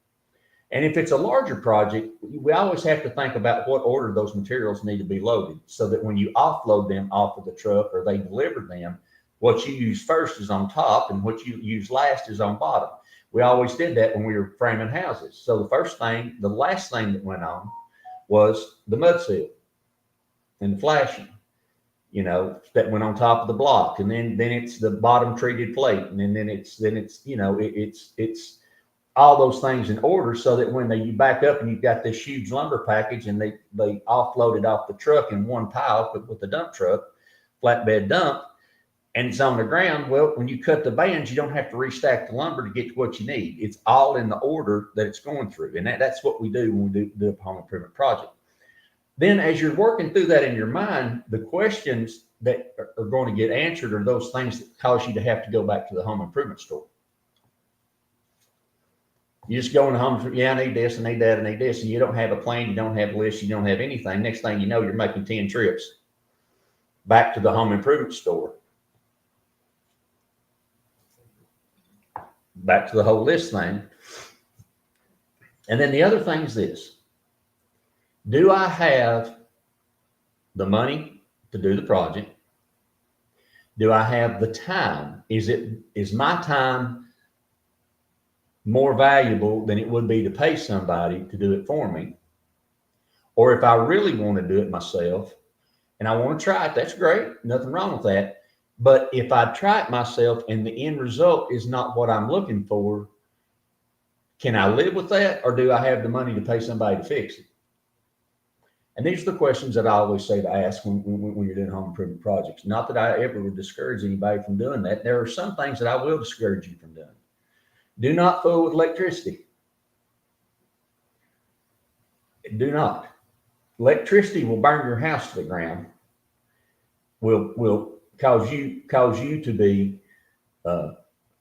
And if it's a larger project, we always have to think about what order those materials need to be loaded, so that when you offload them off of the truck or they deliver them, what you use first is on top and what you use last is on bottom. We always did that when we were framing houses. So the last thing that went on was the mud seal and the flashing. that went on top of the block, and then it's the bottom treated plate, and then it's it's all those things in order, so that when you back up and you've got this huge lumber package, and they offload it off the truck in one pile with the dump truck, flatbed dump, and it's on the ground. Well, when you cut the bands, you don't have to restack the lumber to get to what you need. It's all in the order that it's going through, and that's what we do when we do a home improvement project. Then as you're working through that in your mind, the questions that are going to get answered are those things that cause you to have to go back to the home improvement store. You just go in the home, yeah, I need this, I need that, I need this, and you don't have a plan, you don't have a list, you don't have anything. Next thing you know, you're making 10 trips back to the home improvement store, back to the whole list thing. And then the other thing is this: do I have the money to do the project? Do I have the time? Is my time more valuable than it would be to pay somebody to do it for me? Or if I really want to do it myself and I want to try it, that's great. Nothing wrong with that. But if I try it myself and the end result is not what I'm looking for, can I live with that? Or do I have the money to pay somebody to fix it? And these are the questions that I always say to ask when you're doing home improvement projects. Not that I ever would discourage anybody from doing that. There are some things that I will discourage you from doing. Do not fool with electricity. Do not. Electricity will burn your house to the ground. Will cause you to be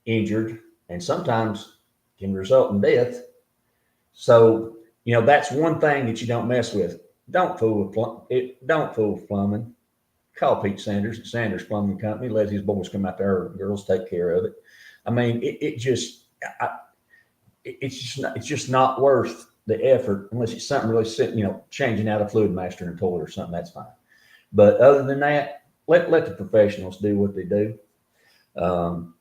injured, and sometimes can result in death. So that's one thing that you don't mess with. Don't fool with plumbing. Call Pete Sanders at Sanders Plumbing Company. Let his boys come out there, or girls take care of it. I mean, it's just not worth the effort unless it's something really changing out a fluid master in a toilet or something. That's fine. But other than that, let the professionals do what they do.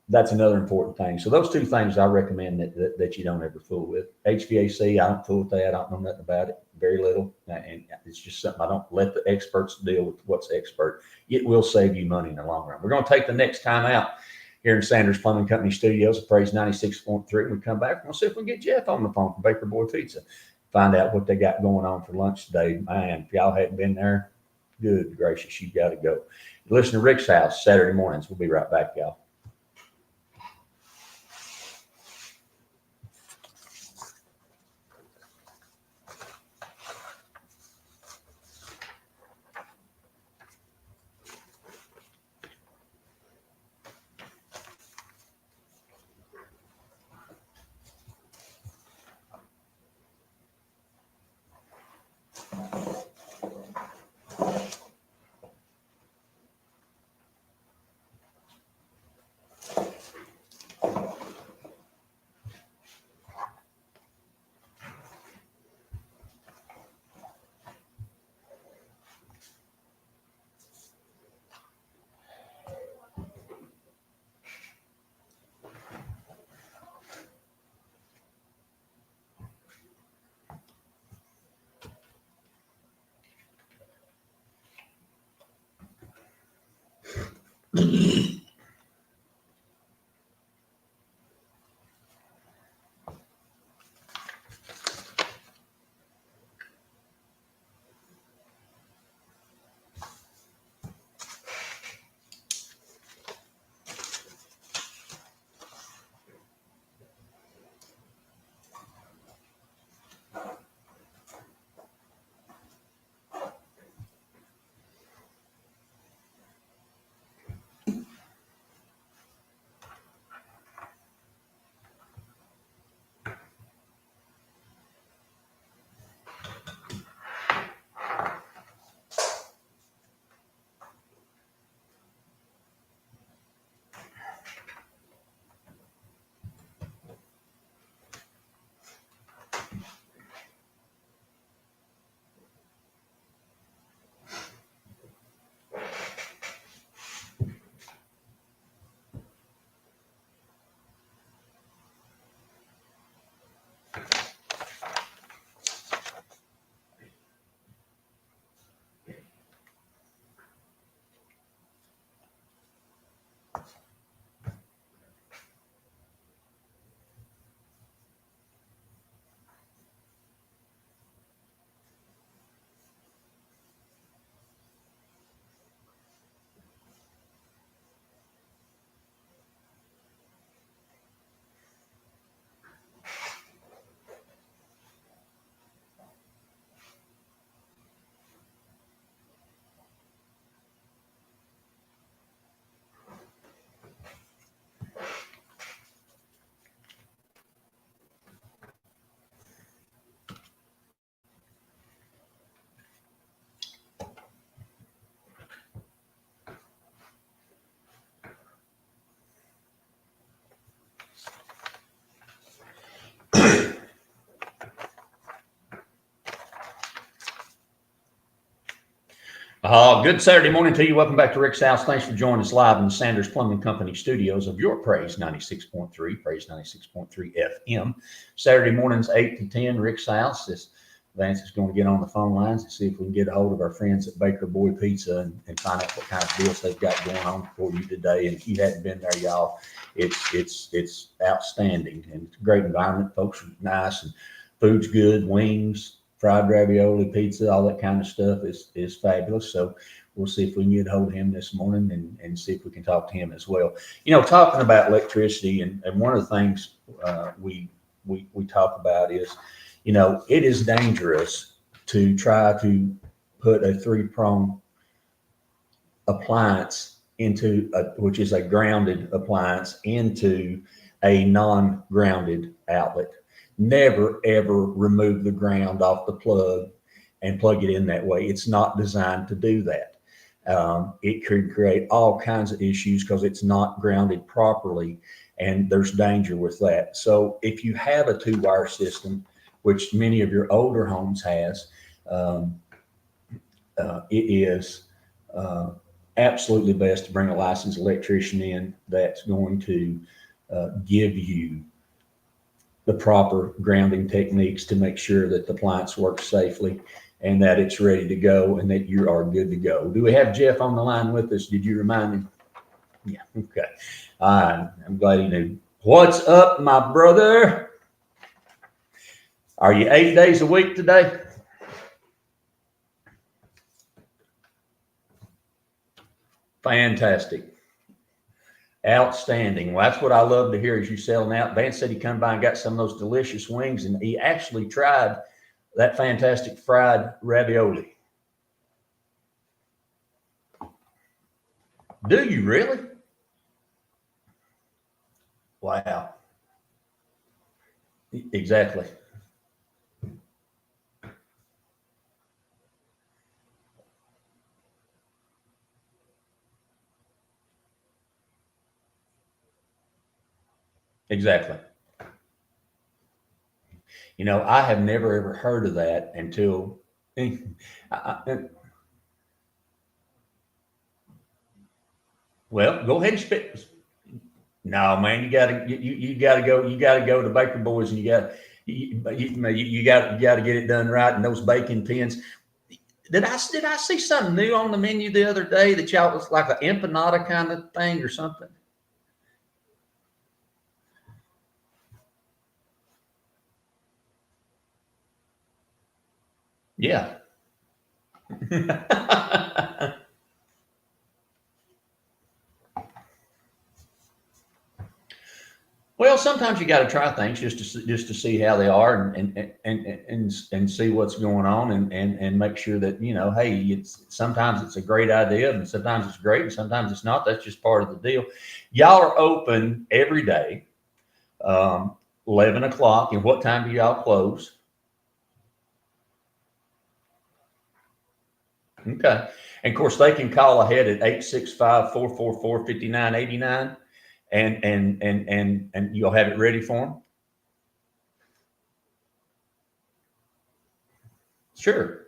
That's another important thing. So those two things I recommend that you don't ever fool with. HVAC, I don't fool with that. I don't know nothing about it, very little. And it's just something I don't let the experts deal with what's expert. It will save you money in the long run. We're going to take the next time out here in Sanders Plumbing Company Studios at Praise 96.3. We come back, we'll see if we can get Jeff on the phone from Baker Boy Pizza. Find out what they got going on for lunch today. Man, if y'all hadn't been there, good gracious, you got to go. Listen to Rick's House Saturday mornings. We'll be right back, y'all. Good Saturday morning to you. Welcome back to Rick's House. Thanks for joining us live in the Sanders Plumbing Company studios of your Praise 96.3, Praise 96.3 FM. Saturday mornings, 8 to 10, Rick's House. Vance is going to get on the phone lines and see if we can get a hold of our friends at Baker Boy Pizza and find out what kind of deals they've got going on for you today. And if you hadn't been there, y'all, it's outstanding and it's a great environment. Folks are nice and food's good, wings, fried ravioli, pizza, all that kind of stuff is fabulous. So we'll see if we can get a hold of him this morning and see if we can talk to him as well. You know, talking about electricity and one of the things we talk about is, you know, it is dangerous to try to put a three-prong appliance which is a grounded appliance, into a non-grounded outlet. Never, ever remove the ground off the plug and plug it in that way. It's not designed to do that. It could create all kinds of issues because it's not grounded properly, and there's danger with that. So if you have a two-wire system, which many of your older homes has, it is absolutely best to bring a licensed electrician in that's going to give you the proper grounding techniques to make sure that the appliance works safely and that it's ready to go and that you are good to go. Do we have Jeff on the line with us? Did you remind him? Yeah, okay. I'm glad he knew. What's up, my brother? Are you 8 days a week today? Fantastic. Outstanding. Well, that's what I love to hear is you selling out. Vance said he come by and got some of those delicious wings, and he actually tried that fantastic fried ravioli. Do you really? Wow. Exactly. Exactly. You know, I have never ever heard of that until well, go ahead and spit. No, man, you gotta go to Baker Boys, and you gotta get it done right. And those bacon tins. Did I see something new on the menu the other day that y'all was like an empanada kind of thing or something? Yeah. Well, sometimes you got to try things just to see how they are and see what's going on and make sure that, you know, hey, it's sometimes it's a great idea and sometimes it's great and sometimes it's not. That's just part of the deal. Y'all are open every day, 11 o'clock. And what time do y'all close? Okay. And of course, they can call ahead at 865-444-5989 and you'll have it ready for them. Sure.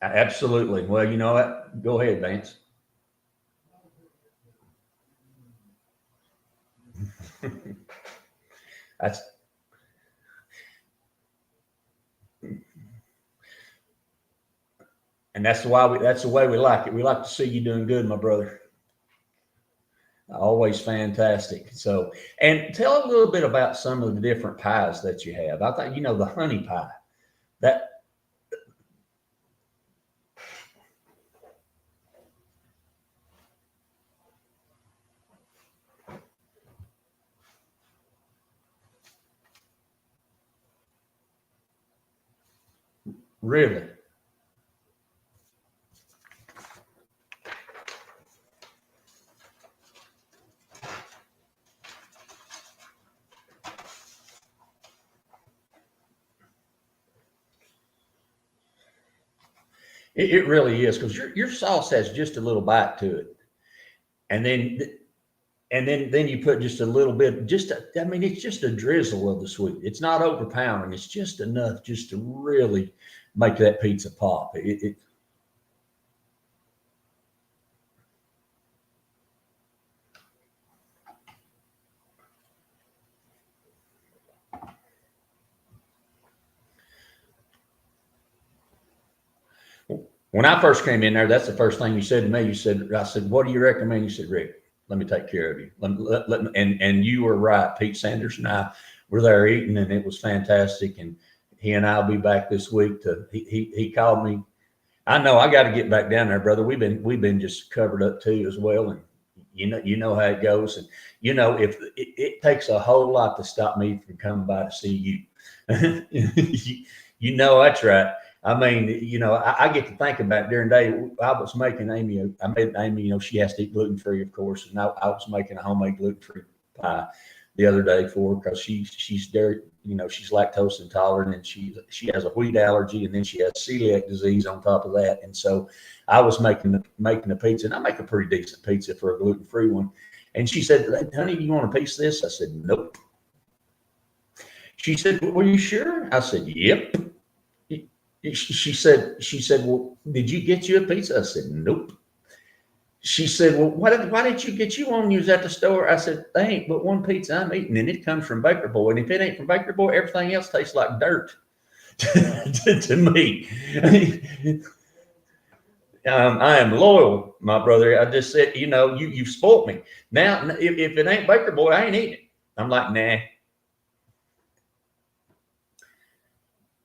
Absolutely. Well, you know what? Go ahead, Vance. That's and that's the way we like it. We like to see you doing good, my brother. Always fantastic. So, and tell a little bit about some of the different pies that you have. I thought, you know, the honey pie. That really. It really is because your sauce has just a little bite to it, and then And then you put just a little bit, I mean, it's just a drizzle of the sweet. It's not overpowering. It's just enough just to really make that pizza pop. When I first came in there, that's the first thing you said to me. I said, what do you recommend? You said, Rick, let me take care of you. Let me, and you were right. Pete Sanders and I were there eating, and it was fantastic. And he and I will be back this week. He called me. I know I got to get back down there, brother. We've been just covered up too as well, and you know how it goes. And if it takes a whole lot to stop me from coming by to see you, that's right. I mean, I get to think about it during the day. I made Amy, she has to eat gluten-free, of course. And I was making a homemade gluten-free pie the other day for her because she's dairy, she's lactose intolerant, and she has a wheat allergy, and then she has celiac disease on top of that. And so I was making the pizza, and I make a pretty decent pizza for a gluten-free one. And she said, honey, you want a piece of this? I said, nope. She said, were you sure? I said, yep. She said, well, did you get you a pizza? I said, nope. She said, well, why didn't you get you one? You was at the store. I said, they ain't but one pizza I'm eating, and it comes from Baker Boy. And if it ain't from Baker Boy, everything else tastes like dirt to me. I am loyal, my brother. I just said, you've spoilt me. Now, if it ain't Baker Boy, I ain't eating it. I'm like, nah.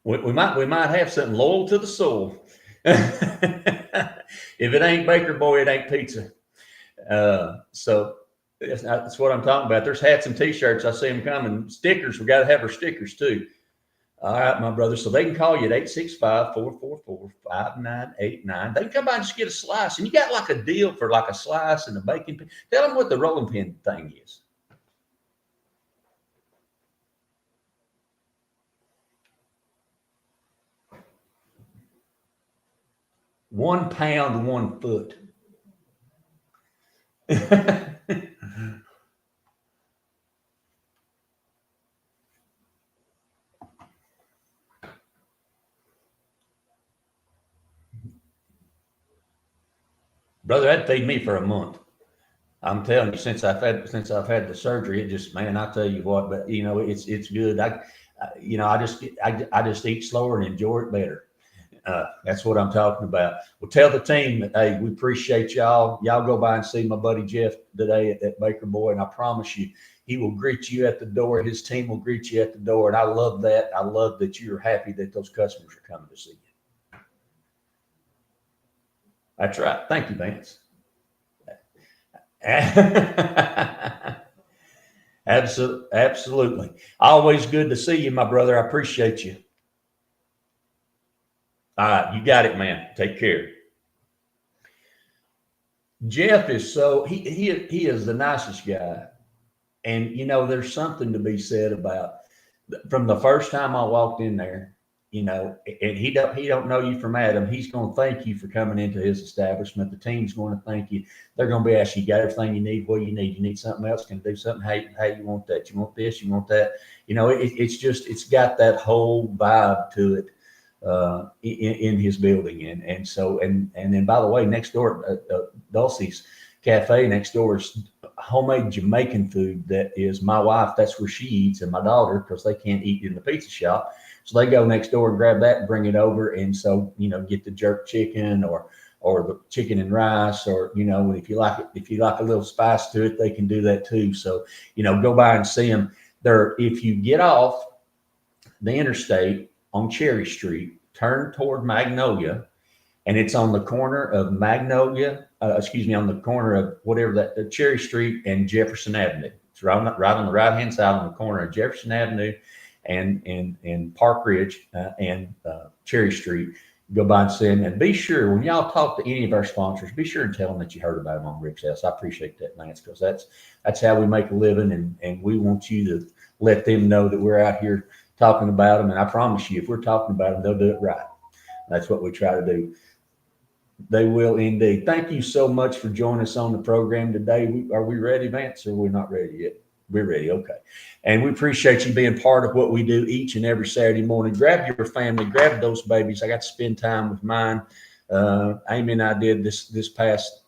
We might have something loyal to the soul. If it ain't Baker Boy, it ain't pizza. So that's what I'm talking about. There's hats and T-shirts. I see them coming. Stickers. We got to have our stickers too. All right, my brother. So they can call you at 865-444-5989. They can come by and just get a slice. And you got like a deal for like a slice and a bacon pin. Tell them what the rolling pin thing is. £1, 1 foot. Brother, that'd feed me for a month. I'm telling you, since I've had the surgery, it just, man, I tell you what, but it's good. I just eat slower and enjoy it better. That's what I'm talking about. Well, tell the team that, hey, we appreciate y'all. Y'all go by and see my buddy Jeff today at Baker Boy, and I promise you, he will greet you at the door. His team will greet you at the door, and I love that. I love that you're happy that those customers are coming to see you. That's right. Thank you, Vance. Absolutely. Always good to see you, my brother. I appreciate you. All right, you got it, man. Take care. Jeff is he is the nicest guy, and there's something to be said about from the first time I walked in there. And he don't know you from Adam. He's going to thank you for coming into his establishment. The team's going to thank you. They're going to be asking, you got everything you need? What do you need? You need something else? Can do something? Hey, you want that? You want this? You want that? It's got that whole vibe to it in his building. And then, by the way, next door, Dulcie's Cafe next door is homemade Jamaican food that is my wife. That's where she eats, and my daughter, because they can't eat in the pizza shop. So they go next door and grab that and bring it over. And so, get the jerk chicken or the chicken and rice, or, if you like a little spice to it, they can do that too. So, go by and see them there. If you get off the interstate on Cherry Street, turn toward Magnolia, and it's on the corner of Magnolia, on the corner of whatever that Cherry Street and Jefferson Avenue. It's right on the right-hand side on the corner of Jefferson Avenue and Park Ridge and Cherry Street. Go by and see them. And be sure, when y'all talk to any of our sponsors, be sure and tell them that you heard about them on Rick's House. I appreciate that, Lance, because that's how we make a living, and we want you to let them know that we're out here talking about them. And I promise you, if we're talking about them, they'll do it right. That's what we try to do. They will indeed. Thank you so much for joining us on the program today. Are we ready, Vance, or we're not ready yet? We're ready. Okay. And we appreciate you being part of what we do each and every Saturday morning. Grab your family, grab those babies. I got to spend time with mine. Amy and I did this past,